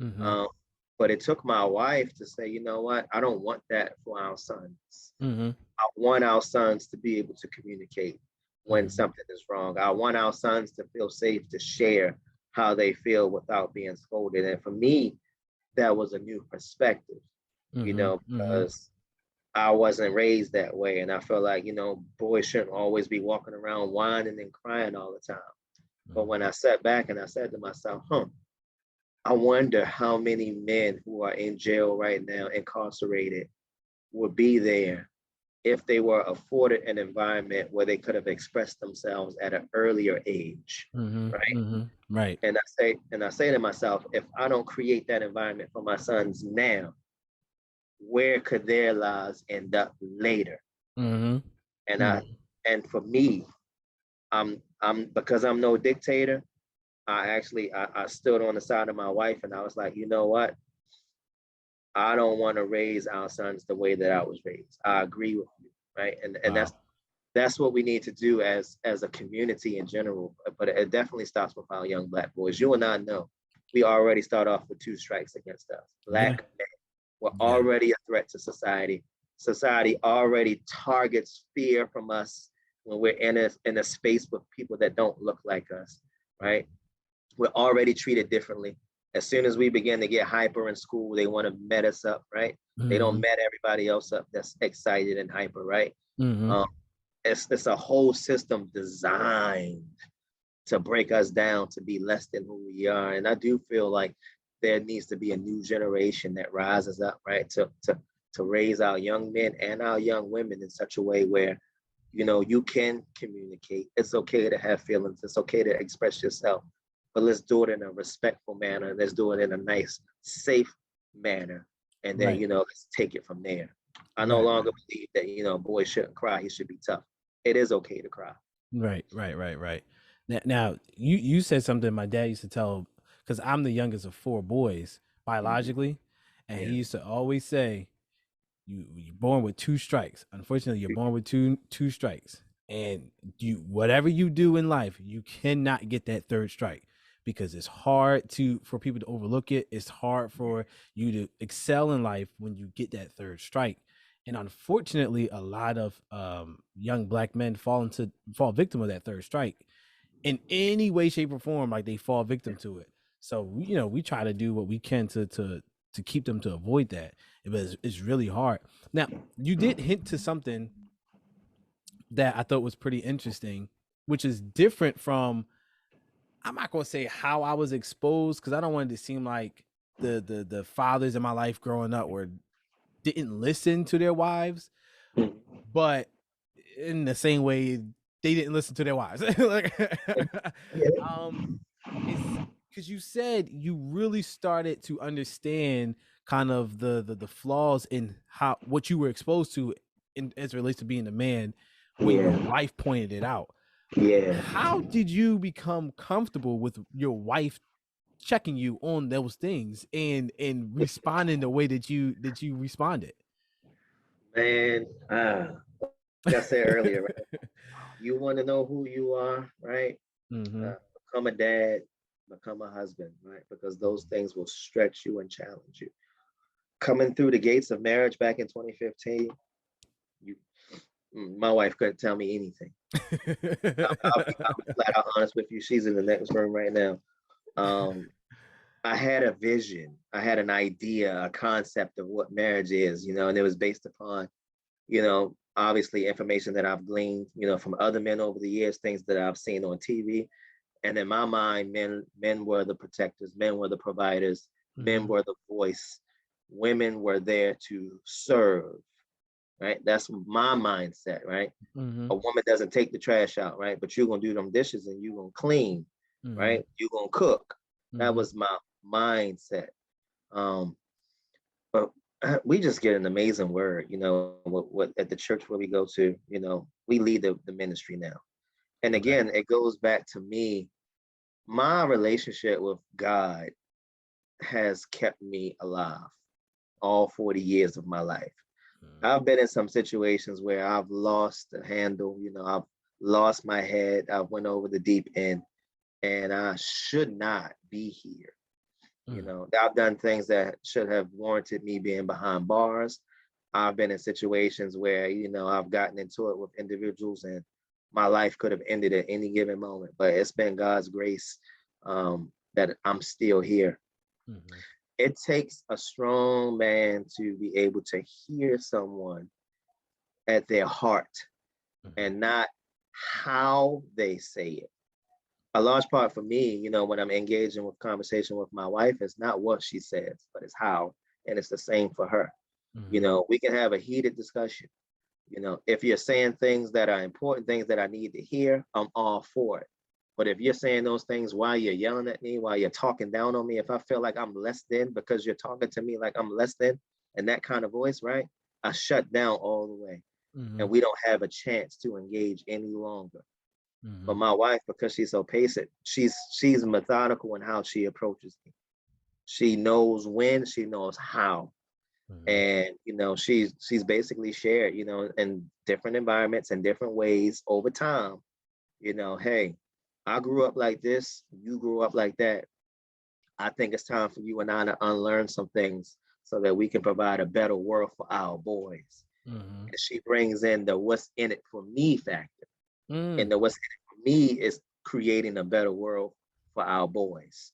Mm-hmm. Um, but it took my wife to say, you know what, I don't want that for our sons. Mm-hmm. I want our sons to be able to communicate when Mm-hmm. something is wrong. I want our sons to feel safe to share how they feel without being scolded. And for me, that was a new perspective, you Mm-hmm. know, Mm-hmm. because I wasn't raised that way. And I felt like, you know, boys shouldn't always be walking around whining and crying all the time. But when I sat back and I said to myself, I wonder how many men who are in jail right now, incarcerated, would be there if they were afforded an environment where they could have expressed themselves at an earlier age, Mm-hmm. right? Mm-hmm. Right. And I say to myself, if I don't create that environment for my sons now, where could their lives end up later? Mm-hmm. And I Mm-hmm. and for me, I'm because I'm no dictator. I stood on the side of my wife and I was like, you know what? I don't want to raise our sons the way that I was raised. I agree with you, right? And Wow. that's what we need to do as a community in general. But it definitely starts with our young black boys. You and I know we already start off with 2 strikes against us. Yeah. Black men were Yeah. already a threat to society. Society already targets fear from us when we're in a space with people that don't look like us, right? We're already treated differently. As soon as we begin to get hyper in school, they want to met us up, right? They don't Mm-hmm. met everybody else up that's excited and hyper, right? Mm-hmm. Um, it's a whole system designed to break us down to be less than who we are. And I do feel like there needs to be a new generation that rises up, right? To raise our young men and our young women in such a way where, you know, you can communicate. It's okay to have feelings. It's okay to express yourself, but let's do it in a respectful manner. Let's do it in a nice, safe manner. And then, Right. you know, let's take it from there. I no Right. longer believe that, you know, boys shouldn't cry. He should be tough. It is okay to cry. Right. Right. Right. Right. Now you said something my dad used to tell, because I'm the youngest of 4 boys Mhm. biologically, and he Yeah. used to always say, you're born with 2 strikes. Unfortunately, you're born with two strikes, and you whatever you do in life, you cannot get that third strike, because it's hard for people to overlook it. It's hard for you to excel in life when you get that third strike. And unfortunately, a lot of young black men fall victim of that third strike in any way, shape, or form. Like, they fall victim to it. So we try to do what we can to keep them to avoid that, but it's really hard. Now, you did hint to something that I thought was pretty interesting, which is different from, I'm not gonna say how I was exposed, because I don't want it to seem like the fathers in my life growing up were didn't listen to their wives, Mhm. but in the same way they didn't listen to their wives. Like, Yeah. it's because you said you really started to understand kind of the flaws in how what you were exposed to in as it relates to being a man when your Yeah. wife pointed it out. Yeah. How did you become comfortable with your wife checking you on those things and responding the way that you responded? Man, like I said earlier, right? You want to know who you are, right? Mm-hmm. Become a dad, become a husband, right? Because those things will stretch you and challenge you. Coming through the gates of marriage back in 2015, you, my wife couldn't tell me anything. I'll be flat out honest with you. She's in the next room right now. Um, I had a vision, I had an idea, a concept of what marriage is, and it was based upon, obviously information that I've gleaned, from other men over the years, things that I've seen on TV. And in my mind, men were the protectors, men were the providers, men Mm-hmm. were the voice, women were there to serve, right? That's my mindset, right? Mm-hmm. A woman doesn't take the trash out, right? But you're gonna do them dishes and you're gonna clean, Mm-hmm. right? You're gonna cook. That Mm-hmm. was my mindset. Um, but we just get an amazing word, what at the church where we go to, we lead the ministry now. And Okay. again, it goes back to me. My relationship with God has kept me alive all 40 years of my life. I've been in some situations where I've lost the handle, I've lost my head, I've went over the deep end, and I should not be here. Mm-hmm. I've done things that should have warranted me being behind bars. I've been in situations where, I've gotten into it with individuals and my life could have ended at any given moment, but it's been God's grace that I'm still here. Mm-hmm. It takes a strong man to be able to hear someone at their heart Mm-hmm. and not how they say it. A large part for me, when I'm engaging with conversation with my wife, is not what she says, but it's how. And it's the same for her. Mm-hmm. We can have a heated discussion. If you're saying things that are important, things that I need to hear, I'm all for it. But if you're saying those things while you're yelling at me, while you're talking down on me, if I feel like I'm less than because you're talking to me like I'm less than, and that kind of voice, right? I shut down all the way. Mm-hmm. And we don't have a chance to engage any longer. Mm-hmm. But my wife, because she's so patient, she's methodical in how she approaches me. She knows when, she knows how. Mm-hmm. And she's basically shared, in different environments and different ways over time, hey, I grew up like this, you grew up like that. I think it's time for you and I to unlearn some things so that we can provide a better world for our boys. Mm-hmm. And she brings in the what's in it for me factor. Mm-hmm. And the what's in it for me is creating a better world for our boys.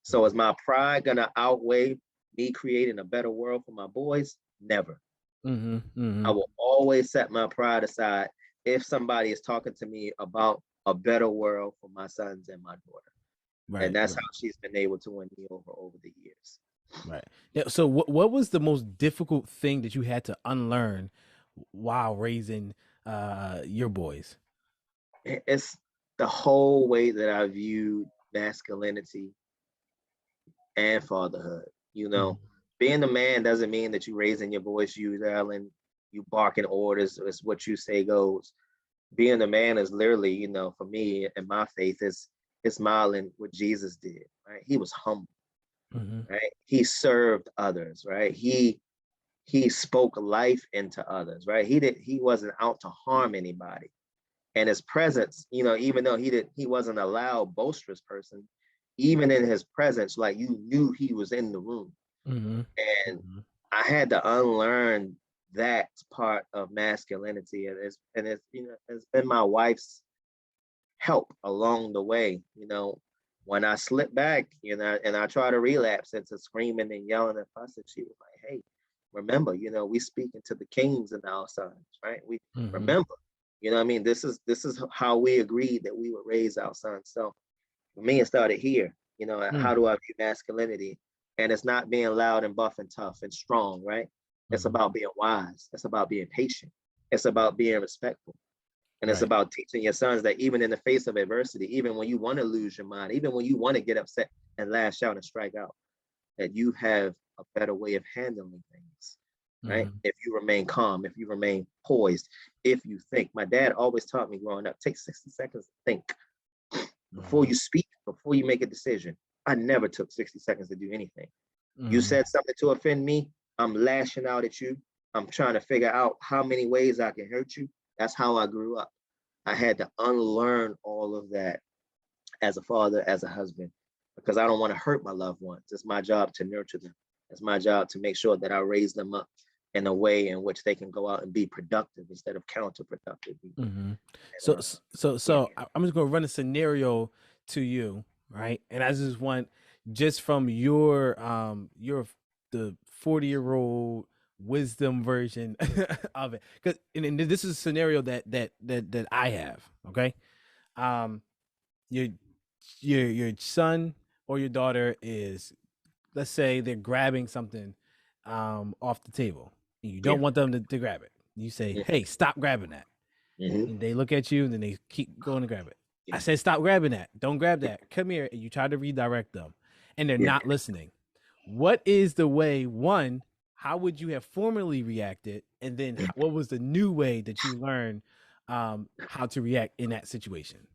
So is my pride gonna outweigh me creating a better world for my boys? Never. Mm-hmm. Mm-hmm. I will always set my pride aside if somebody is talking to me about a better world for my sons and my daughter. And Right. that's Right. how she's been able to win me over the years. Right. Yeah, so what was the most difficult thing that you had to unlearn while raising your boys? It's the whole way that I viewed masculinity and fatherhood. Mm-hmm. Being a man doesn't mean that you raising your voice, you yelling, you barking orders. It's what you say goes. Being a man is literally, for me and my faith is modeling what Jesus did. Right? He was humble. Mm-hmm. Right? He served others. Right? He spoke life into others. Right? He wasn't out to harm anybody. And his presence, even though he wasn't a loud, boisterous person, even in his presence, like you knew he was in the room. Mm-hmm. And I had to unlearn that part of masculinity, and it's been my wife's help along the way. When I slip back, and I try to relapse into screaming and yelling and fussing, she was like, "Hey, remember, we speaking to the kings and our sons, right? We Mm-hmm. remember, what I mean. This is how we agreed that we would raise our sons. So for me, it started here. Mm-hmm. How do I view masculinity? And it's not being loud and buff and tough and strong, right? It's about being wise. It's about being patient. It's about being respectful. And it's about teaching your sons that even in the face of adversity, even when you want to lose your mind, even when you want to get upset and lash out and strike out, that you have a better way of handling things, right? If you remain calm, if you remain poised, if you think. My dad always taught me growing up, take 60 seconds to think before you speak, before you make a decision. I never took 60 seconds to do anything. You said something to offend me, I'm lashing out at you. I'm trying to figure out how many ways I can hurt you. That's how I grew up. I had to unlearn all of that as a father, as a husband, because I don't want to hurt my loved ones. It's my job to nurture them. It's my job to make sure that I raise them up in a way in which they can go out and be productive instead of counterproductive. So I'm just going to run a scenario to you, right? And I just want, just from your the 40-year-old wisdom version of it, because and this is a scenario that I have. Okay, your son or your daughter is, let's say they're grabbing something off the table, and you don't want them to grab it. You say, "Hey, stop grabbing that." And they look at you, and then they keep going to grab it. I said, "Stop grabbing that. Don't grab that. Come here." And you try to redirect them, and they're not listening. What is the way? One, how would you have formerly reacted? And then what was the new way that you learned how to react in that situation?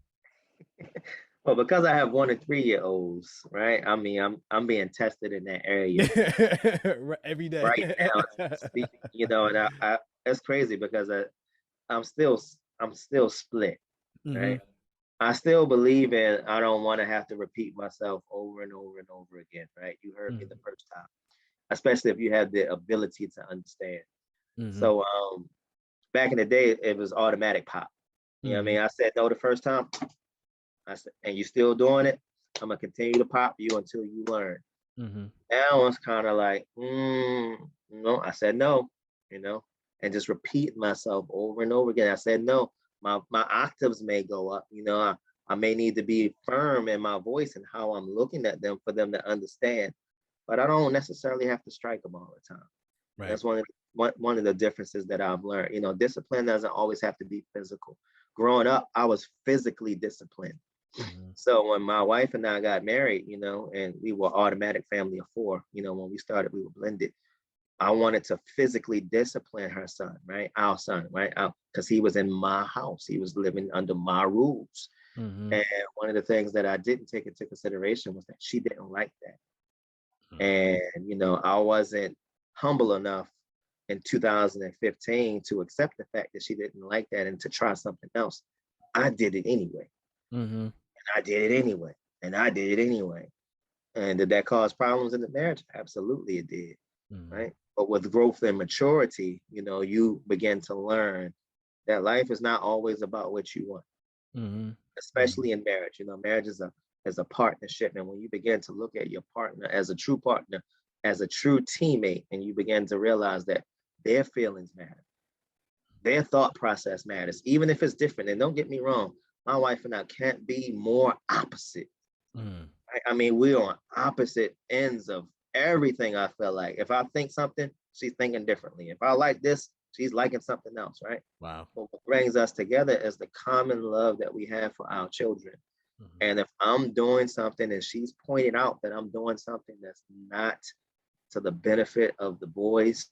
Well, because I have 1 and 3-year-olds, right? I mean, I'm being tested in that area every day, right now. You know, and I it's crazy because I'm still split, right? I still believe in I don't want to have to repeat myself over and over and over again, right? You heard me the first time, especially if you have the ability to understand. So back in the day, it was automatic pop. You know what I mean? I said no the first time. I said, and you still doing it, I'm gonna continue to pop you until you learn. Now it's kind of like, no, I said no, you know, and just repeat myself over and over again. I said no. My octaves may go up, you know. I may need to be firm in my voice and how I'm looking at them for them to understand, but I don't necessarily have to strike them all the time. Right. That's one of the differences that I've learned. You know, discipline doesn't always have to be physical. Growing up, I was physically disciplined. So when my wife and I got married, you know, and we were automatic family of 4, you know, when we started, we were blended. I wanted to physically discipline her son, right? Our son, right? Because he was in my house. He was living under my rules. And one of the things that I didn't take into consideration was that she didn't like that. And, you know, I wasn't humble enough in 2015 to accept the fact that she didn't like that and to try something else. I did it anyway. And I did it anyway. And I did it anyway. And did that cause problems in the marriage? Absolutely it did. Right? But with growth and maturity, you know, you begin to learn that life is not always about what you want, especially in marriage. You know, marriage is a partnership. And when you begin to look at your partner as a true partner, as a true teammate, and you begin to realize that their feelings matter, their thought process matters, even if it's different. And don't get me wrong, my wife and I can't be more opposite. I mean, we're on opposite ends of everything. I feel like if I think something, she's thinking differently. If I like this, she's liking something else, right? Wow. But what brings us together is the common love that we have for our children. And if I'm doing something and she's pointing out that I'm doing something that's not to the benefit of the boys,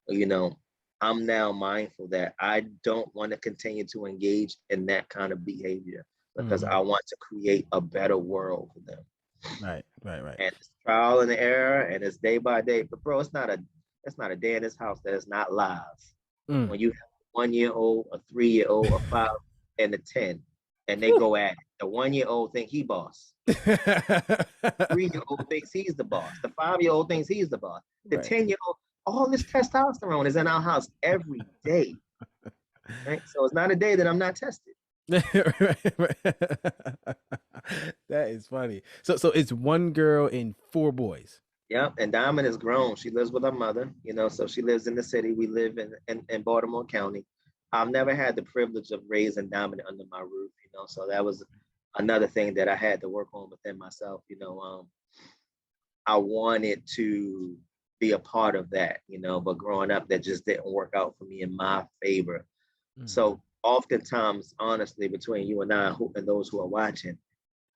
you know, I'm now mindful that I don't want to continue to engage in that kind of behavior because I want to create a better world for them. Right. And it's trial and error, and it's day by day. But bro, it's not a day in this house that is not live. When you have a 1-year-old, a 3-year-old, a 5, and a 10, and they go at it. The 1-year-old think he boss. The 3-year-old thinks he's the boss. The 5-year-old thinks he's the boss. The 10-year-old, all this testosterone is in our house every day. Right? So it's not a day that I'm not tested. That is funny. So it's 1 girl and 4 boys. Yep, and Diamond is grown. She lives with her mother, you know, so she lives in the city. We live in Baltimore County. I've never had the privilege of raising Diamond under my roof, you know, so that was another thing that I had to work on within myself, you know. I wanted to be a part of that, but growing up, that just didn't work out for me in my favor. So oftentimes, honestly, between you and I and those who are watching,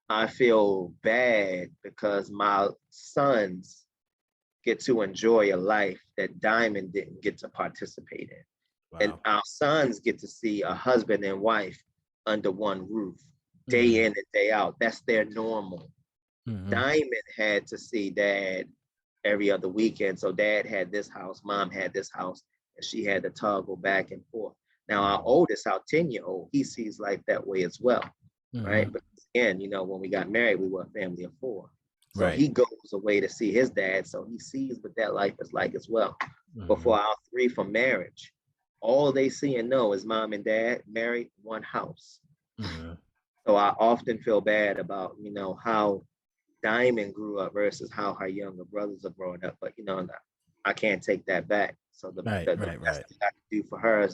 I feel bad because my sons get to enjoy a life that Diamond didn't get to participate in. Wow. And our sons get to see a husband and wife under one roof, day in and day out. That's their normal. Diamond had to see dad every other weekend. So dad had this house, mom had this house, and she had to toggle back and forth. Now our oldest, our 10-year-old, he sees life that way as well, right? But again, when we got married, we were a family of 4. So he goes away to see his dad. So he sees what that life is like as well. But for our 3 from marriage, all they see and know is mom and dad married, one house. So I often feel bad about, how Diamond grew up versus how her younger brothers are growing up. But, I can't take that back. So the best thing I can do for her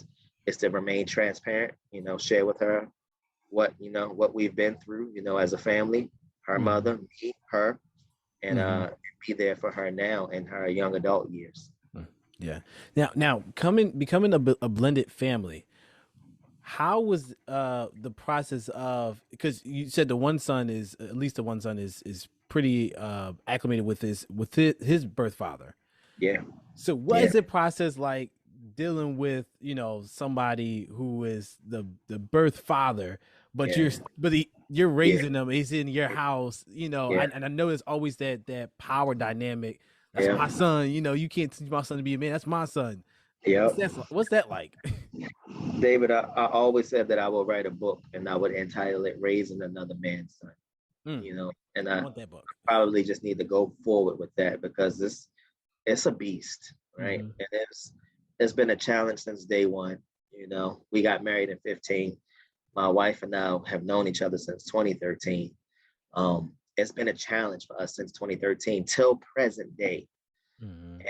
is to remain transparent, share with her what we've been through, as a family, her mother, me, her, and be there for her now in her young adult years. Yeah. Now becoming a blended family, how was the process of, because you said the one son is, at least the one son is pretty acclimated with his birth father. Yeah. So what is the process like dealing with, somebody who is the birth father, but you're raising them, he's in your house, and I know there's always that power dynamic. That's my son, you can't teach my son to be a man. That's my son. Yeah. What's that like? David, I always said that I will write a book and I would entitle it Raising Another Man's Son. And I want that book. Probably just need to go forward with that because it's a beast, right? And it's been a challenge since day one. We got married in 15. My wife and I have known each other since 2013. It's been a challenge for us since 2013 till present day. And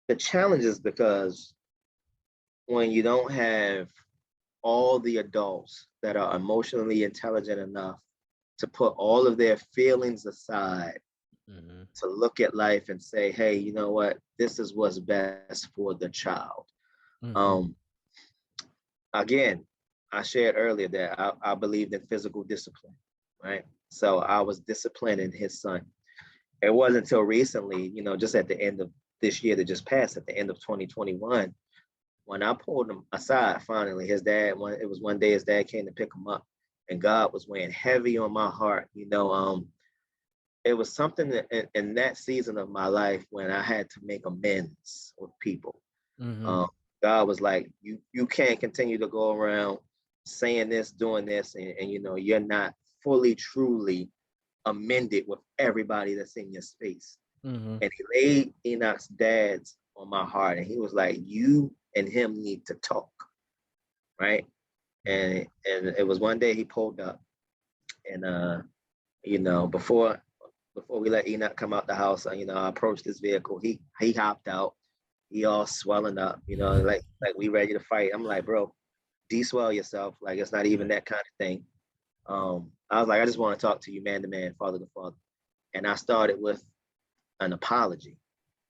the challenge is because when you don't have all the adults that are emotionally intelligent enough to put all of their feelings aside, to look at life and say, hey, you know what? This is what's best for the child. Again, I shared earlier that I believed in physical discipline, right? So I was disciplining his son. It wasn't until recently, just at the end of this year that just passed, at the end of 2021, when I pulled him aside, finally, his dad, it was one day his dad came to pick him up, and God was weighing heavy on my heart. It was something that in that season of my life when I had to make amends with people. God was like, you can't continue to go around saying this, doing this, and you're not fully, truly amended with everybody that's in your space. And he laid Enoch's dad's on my heart, and he was like, you and him need to talk, right? And it was one day he pulled up, and before we let Enoch come out the house, I approached his vehicle. He hopped out. He all swelling up, like we ready to fight. I'm like, bro, de-swell yourself. Like, it's not even that kind of thing. I was like, I just want to talk to you man to man, father to father. And I started with an apology,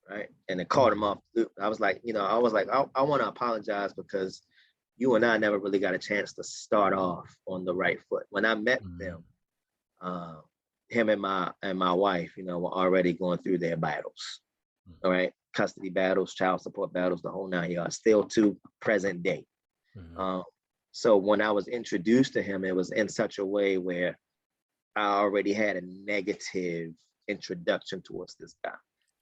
right? And it caught him off. I was like, I want to apologize because you and I never really got a chance to start off on the right foot. When I met them, him and my wife, were already going through their battles, all right? Custody battles, child support battles, the whole 9 yards, still to present day. So when I was introduced to him, it was in such a way where I already had a negative introduction towards this guy.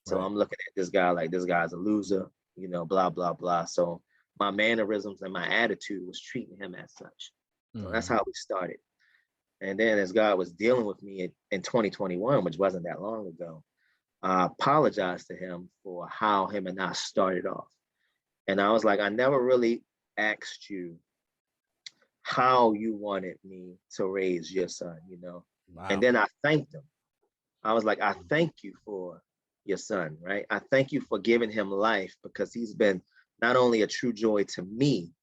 So I'm looking at this guy like, this guy's a loser, blah, blah, blah. So my mannerisms and my attitude was treating him as such. So that's how we started. And then as God was dealing with me in 2021, which wasn't that long ago, I apologized to him for how him and I started off. And I was like, I never really asked you how you wanted me to raise your son, Wow. And then I thanked him. I was like, I thank you for your son, right? I thank you for giving him life because he's been not only a true joy to me,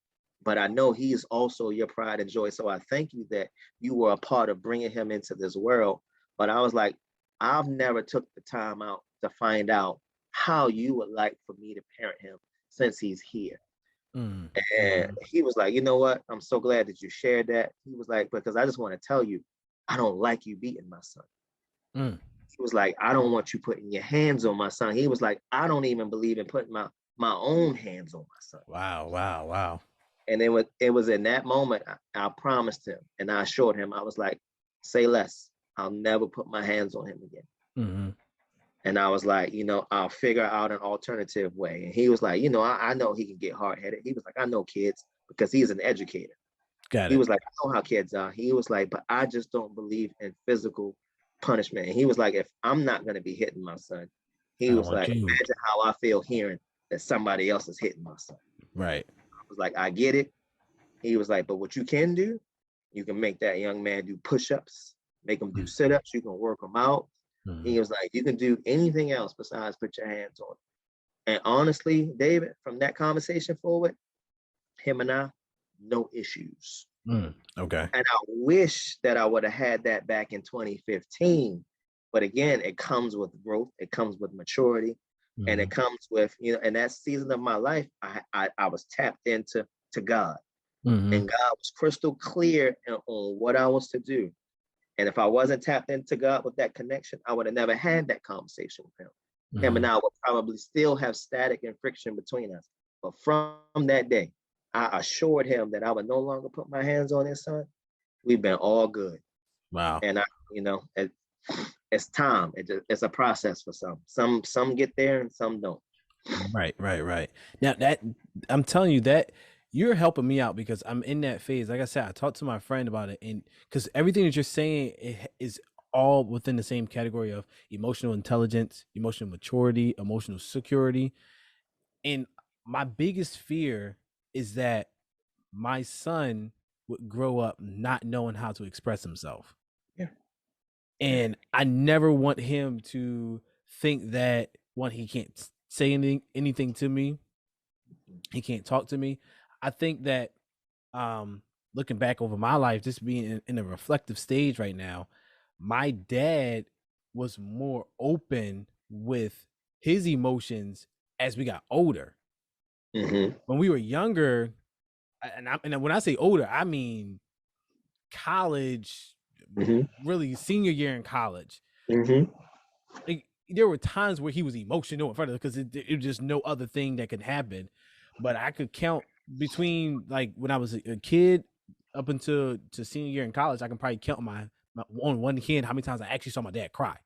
but I know he's also your pride and joy. So I thank you that you were a part of bringing him into this world. But I was like, I've never took the time out to find out how you would like for me to parent him since he's here. Mm, And he was like, you know what? I'm so glad that you shared that. He was like, because I just want to tell you, I don't like you beating my son. mm. He was like, I don't want you putting your hands on my son. He was like, I don't even believe in putting my own hands on my son. Wow, wow, wow. And it was in that moment I promised him and I assured him, I was like, say less. I'll never put my hands on him again. Mm-hmm. And I was like, I'll figure out an alternative way. And he was like, I know he can get hard headed. He was like, I know kids because he's an educator. Got He it. was like, I know how kids are. He was like, but I just don't believe in physical punishment. And he was like, if I'm not going to be hitting my son, he I don't was want like, you. imagine how I feel hearing that somebody else is hitting my son. Right. I was like, I get it. He was like, but what you can do, you can make that young man do push-ups, make him do sit-ups, you can work him out. Mm-hmm. He was like, you can do anything else besides put your hands on it. And honestly, David, from that conversation forward, him and I, no issues. Okay. And I wish that I would have had that back in 2015. But again, it comes with growth, it comes with maturity, and it comes with, in that season of my life, I was tapped into God. Mm-hmm. And God was crystal clear on what I was to do. And if I wasn't tapped into God with that connection, I would have never had that conversation with him. Mm-hmm. Him and I would probably still have static and friction between us. But from that day, I assured him that I would no longer put my hands on his son. We've been all good. Wow. And it's time. It's a process for some. Some get there and some don't. Right. Now that I'm telling you that you're helping me out because I'm in that phase. Like I said, I talked to my friend about it, and because everything that you're saying is all within the same category of emotional intelligence, emotional maturity, emotional security. And my biggest fear is that my son would grow up not knowing how to express himself. Yeah. And I never want him to think that one, he can't say anything to me. He can't talk to me. I think that looking back over my life, just being in a reflective stage right now, my dad was more open with his emotions as we got older. Mm-hmm. When we were younger, and when I say older, I mean college, really senior year in college. Mm-hmm. Like, there were times where he was emotional in front of us because it was just no other thing that could happen. But I could count between like when I was a kid up until to senior year in college, I can probably count my on one hand how many times I actually saw my dad cry.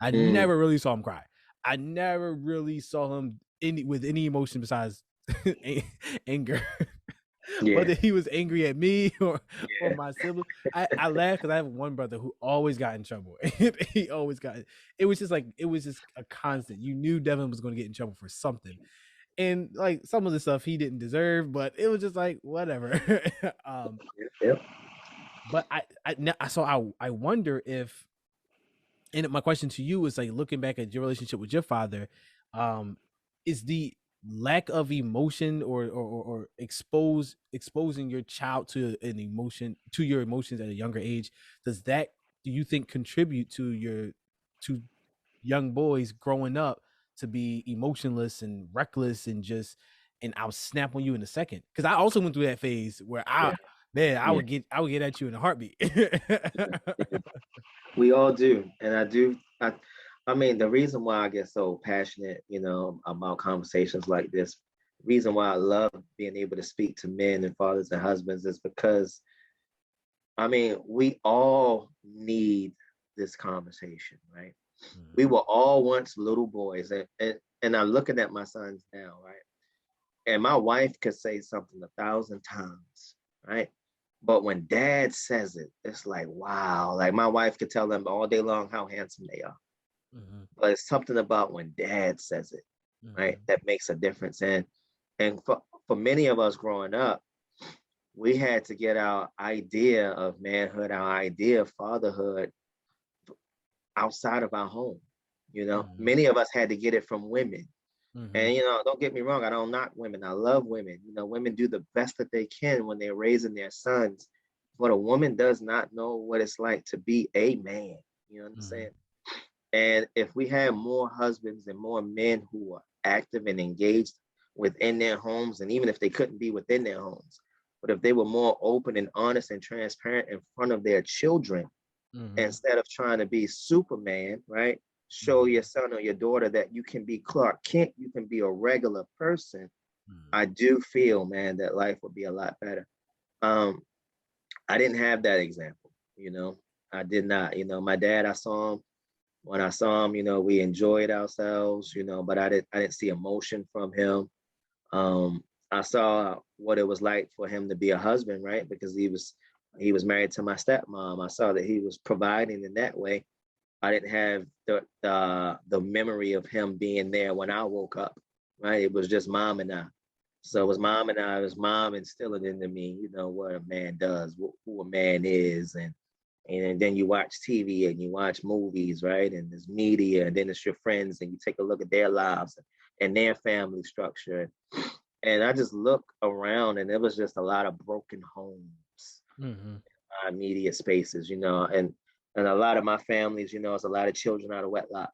I never really saw him cry. I never really saw him with any emotion besides anger. Yeah. Whether he was angry at me or my sibling. I laugh because I have one brother who always got in trouble. He always got it was just a constant. You knew Devin was going to get in trouble for something. And like some of the stuff he didn't deserve, but it was just like whatever. Yep. But I wonder if, and my question to you is like looking back at your relationship with your father, is the lack of emotion or exposing your child to your emotions at a younger age, do you think contribute to young boys growing up to be emotionless and reckless and I'll snap on you in a second? Because I also went through that phase where I would get at you in a heartbeat. We all do. And I mean, the reason why I get so passionate, about conversations like this, reason why I love being able to speak to men and fathers and husbands is because, I mean, we all need this conversation, right? We were all once little boys, and I'm looking at my sons now, right? And my wife could say something 1,000 times, right? But when dad says it, it's like, wow. Like my wife could tell them all day long how handsome they are. But it's something about when dad says it, right? That makes a difference. And for many of us growing up, we had to get our idea of manhood, our idea of fatherhood outside of our home. Many of us had to get it from women. And, don't get me wrong, I don't knock women. I love women. Women do the best that they can when they're raising their sons. But a woman does not know what it's like to be a man. You know what I'm saying? And if we had more husbands and more men who are active and engaged within their homes, and even if they couldn't be within their homes, but if they were more open and honest and transparent in front of their children, Mm-hmm. instead of trying to be Superman, right? Show Mm-hmm. your son or your daughter that you can be Clark Kent, you can be a regular person. I do feel, man, that life would be a lot better. Um, I didn't have that example, you know. I did not, you know. My dad, I saw him when I saw him, you know, we enjoyed ourselves, you know, but I didn't see emotion from him. I saw what it was like for him to be a husband, right? Because he was married to my stepmom. I saw that he was providing in that way. I didn't have the memory of him being there when I woke up, right? It was just mom and I. So it was mom and I. It was mom instilling into me, you know, what a man does, who a man is, and then you watch TV and you watch movies, right? And there's media, and then it's your friends, and you take a look at their lives and their family structure. And I just look around, and it was just a lot of broken homes, Mm-hmm. immediate spaces, you know, and a lot of my families, you know, it's a lot of children out of wedlock,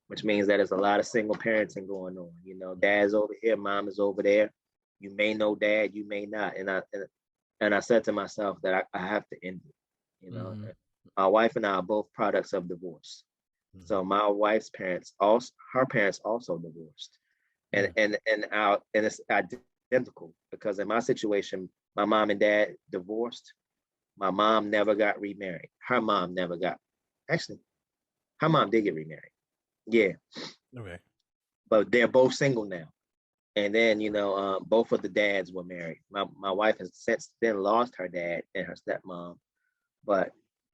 which means that there's a lot of single parenting going on. You know, dad's over here, mom is over there. You may know dad, you may not. And I said to myself that I have to end it. You know, Mm-hmm. my wife and I are both products of divorce. So my wife's parents also, her parents also divorced, and Mm-hmm. and and our and it's identical because in my situation, my mom and dad divorced. My mom never got remarried. Her mom never got. Actually, her mom did get remarried. Yeah, Okay. but they're both single now. And then, you know, both of the dads were married. My wife has since then lost her dad and her stepmom, but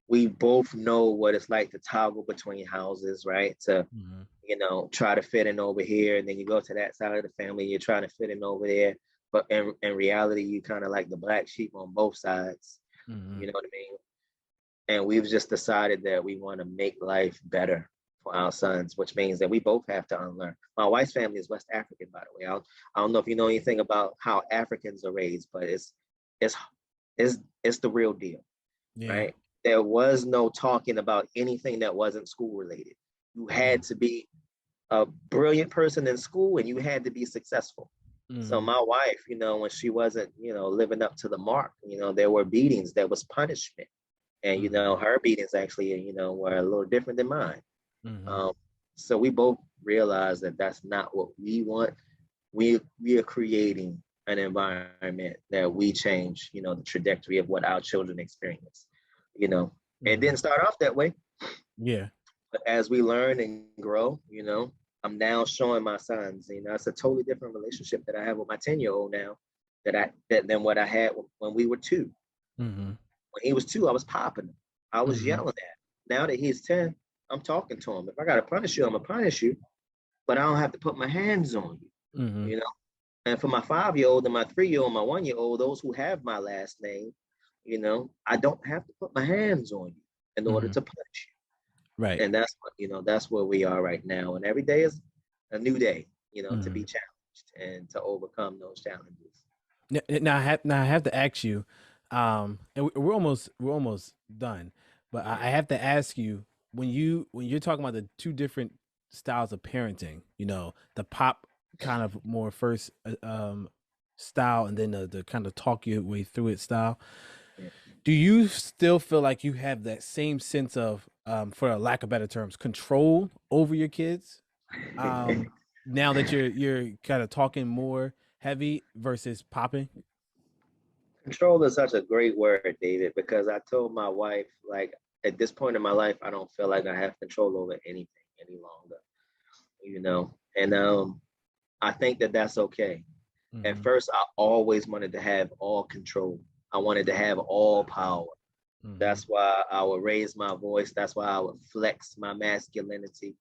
we both know what it's like to toggle between houses, right? To, Mm-hmm. you know, try to fit in over here, and then you go to that side of the family, you're trying to fit in over there. But in reality, you kind of like the black sheep on both sides. Mm-hmm. You know what I mean? And we've just decided that we want to make life better for our sons, which means that we both have to unlearn. My wife's family is West African, by the way. I don't know if you know anything about how Africans are raised, but it's it's it's the real deal, Yeah. right? There was no talking about anything that wasn't school related. You had to be a brilliant person in school, and you had to be successful. So Mm-hmm. my wife, you know, when she wasn't, you know, living up to the mark, you know, there were beatings, there was punishment, and you know, Mm-hmm. her beatings actually, you know, were a little different than mine. Mm-hmm. Um, so we both realized that that's not what we want. We are creating an environment that we change, you know, the trajectory of what our children experience. You know, it Mm-hmm. didn't start off that way, Yeah. but as we learn and grow, you know, I'm now showing my sons. You know, it's a totally different relationship that I have with my 10-year-old now than what I had when we were two. Mm-hmm. When he was two, I was popping him. I was Mm-hmm. yelling at him. Now that he's 10, I'm talking to him. If I got to punish you, I'm going to punish you, but I don't have to put my hands on you, Mm-hmm. you know? And for my 5-year-old and my 3-year-old, my 1-year-old, those who have my last name, you know, I don't have to put my hands on you in order Mm-hmm. to punish Right. you. And that's what, you know, that's where we are right now. And every day is a new day, you know, to Mm-hmm. be challenged and to overcome those challenges. Now I have to ask you, and we're almost done, but I have to ask you when you're talking about the two different styles of parenting, the pop kind of more first style, and then the kind of talk your way through it style. Yeah. Do you still feel like you have that same sense of, for a lack of better terms, control over your kids? Now that you're kind of talking more heavy versus popping. Control is such a great word, David, because I told my wife, like, at this point in my life, I don't feel like I have control over anything any longer, you know? And I think that that's okay. At Mm-hmm. first, I always wanted to have all control, I wanted to have all power. Mm-hmm. That's why I would raise my voice. That's why I would flex my masculinity.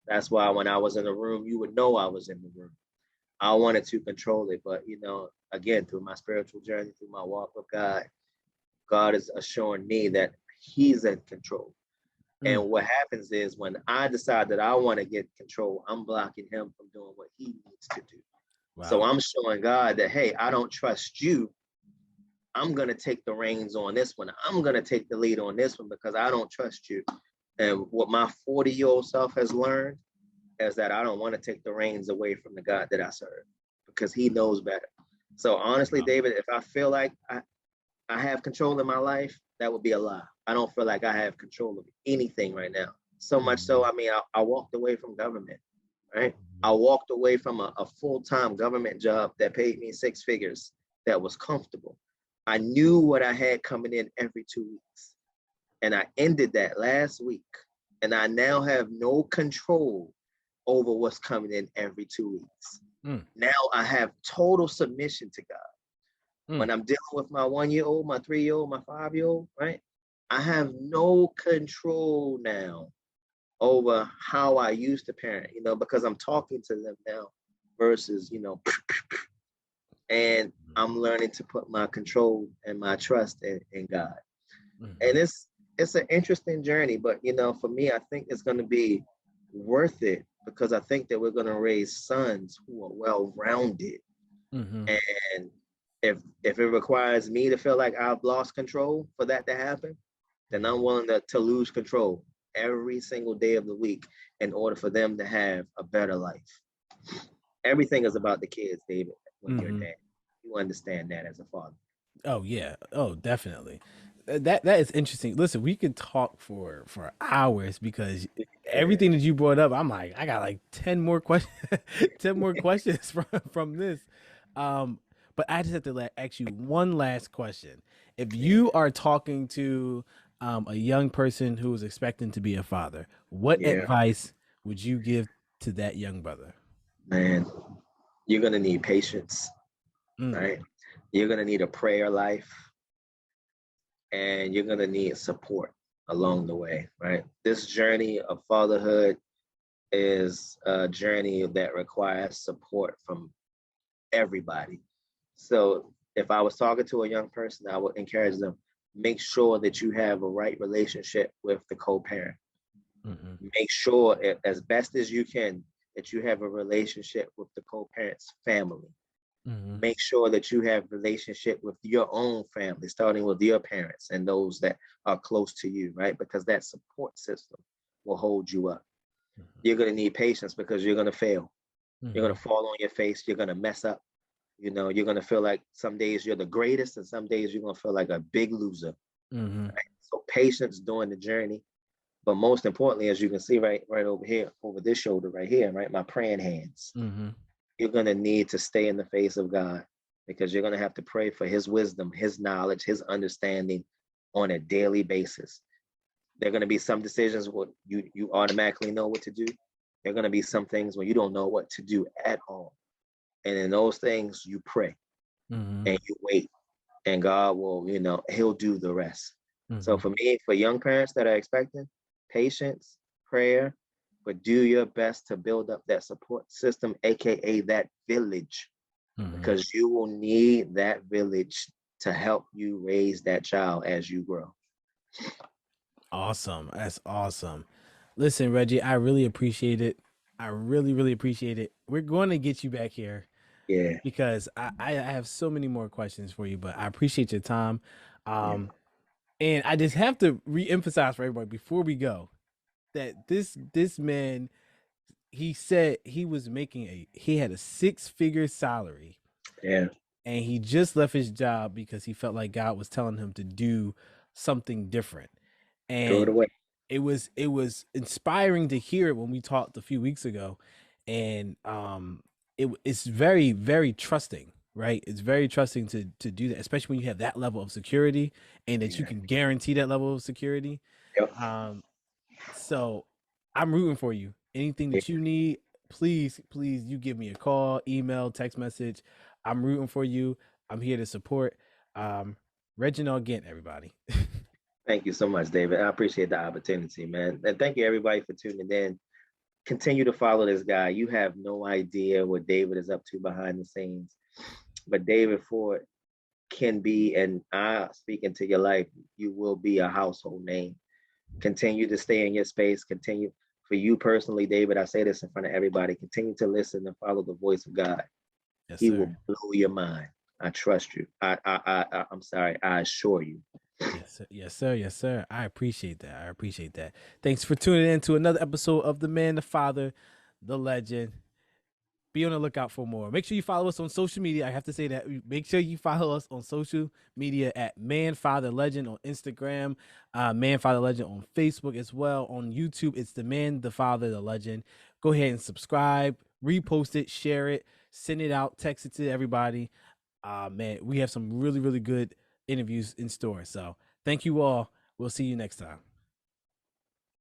That's why when I was in the room, you would know I was in the room. I wanted to control it. But, you know, again, through my spiritual journey, through my walk with God, God is assuring me that He's in control. Mm. And what happens is when I decide that I want to get control, I'm blocking Him from doing what He needs to do. So Wow. I'm showing God that, hey, I don't trust you. I'm going to take the reins on this one. I'm going to take the lead on this one because I don't trust you. And what my 40-year-old self has learned is that I don't want to take the reins away from the God that I serve because he knows better. So honestly, David, if I feel like I have control in my life, that would be a lie. I don't feel like I have control of anything right now. So much so, I mean, I walked away from government, right? I walked away from a full-time government job that paid me 6 figures, that was comfortable. I knew what I had coming in every 2 weeks. And I ended that last week. And I now have no control over what's coming in every 2 weeks. Now I have total submission to God. When I'm dealing with my 1-year-old, my 3-year-old, my 5-year-old, right? I have no control now over how I used to parent, because I'm talking to them now versus, and I'm learning to put my control and my trust in God. And it's an interesting journey, but for me, I think it's going to be worth it because I think that we're going to raise sons who are well-rounded. And if it requires me to feel like I've lost control for that to happen, then I'm willing to lose control every single day of the week in order for them to have a better life. Everything is about the kids, David, when you're a dad. You understand that as a father. Oh yeah. Oh, definitely. That is interesting. Listen, we could talk for hours because everything that you brought up, I'm like, I got like 10 more questions, 10 more questions from this. But I just have to ask you one last question. If you are talking to a young person who is expecting to be a father, what advice would you give to that young brother? Man, you're gonna need patience, right? You're gonna need a prayer life, and you're gonna need support along the way, right? This journey of fatherhood is a journey that requires support from everybody. So if I was talking to a young person, I would encourage them, make sure that you have a right relationship with the co-parent. Make sure as best as you can that you have a relationship with the co-parent's family. Make sure that you have relationship with your own family, starting with your parents and those that are close to you, right? Because that support system will hold you up. You're going to need patience because you're going to fail. You're going to fall on your face. You're going to mess up. You're going to feel like some days you're the greatest and some days you're going to feel like a big loser. Right? So patience during the journey. But most importantly, as you can see right over here, over this shoulder right here, right? My praying hands. You're going to need to stay in the face of God because you're going to have to pray for his wisdom, his knowledge, his understanding on a daily basis. There are going to be some decisions where you automatically know what to do. There are going to be some things where you don't know what to do at all. And in those things, you pray and you wait, and God will, he'll do the rest. So for me, for young parents that are expecting, patience, prayer, but do your best to build up that support system, aka that village, because you will need that village to help you raise that child as you grow. Awesome. That's awesome. Listen, Reggie, I really appreciate it. I really, really appreciate it. We're going to get you back here. Yeah. Because I have so many more questions for you, but I appreciate your time. And I just have to reemphasize for everybody before we go that this man, he said he was making he had a 6-figure salary. Yeah. And he just left his job because he felt like God was telling him to do something different. And it was inspiring to hear it when we talked a few weeks ago. And it's very, very trusting, right? It's very trusting to do that, especially when you have that level of security and that you can guarantee that level of security. So I'm rooting for you. Anything that you need, please, you give me a call, email, text message. I'm rooting for you. I'm here to support. Reginald Gant, everybody. Thank you so much, David. I appreciate the opportunity, man. And thank you, everybody, for tuning in. Continue to follow this guy. You have no idea what David is up to behind the scenes. But David Ford can be, and I speak into your life, you will be a household name. Continue to stay in your space. Continue. For you personally, David, I say this in front of everybody, continue to listen and follow the voice of God. Yes, he will blow your mind. I trust you. I'm sorry, I assure you. Yes, sir. Yes, sir. Yes, sir. I appreciate that. I appreciate that. Thanks for tuning in to another episode of The Man, the Father, the Legend. Be on the lookout for more. Make sure you follow us on social media. I have to say that. Make sure you follow us on social media at Man Father Legend on Instagram, Man Father Legend on Facebook as well. On YouTube, it's The Man, the Father, the Legend. Go ahead and subscribe, repost it, share it, send it out, text it to everybody. Man, we have some really, really good interviews in store. So thank you all. We'll see you next time.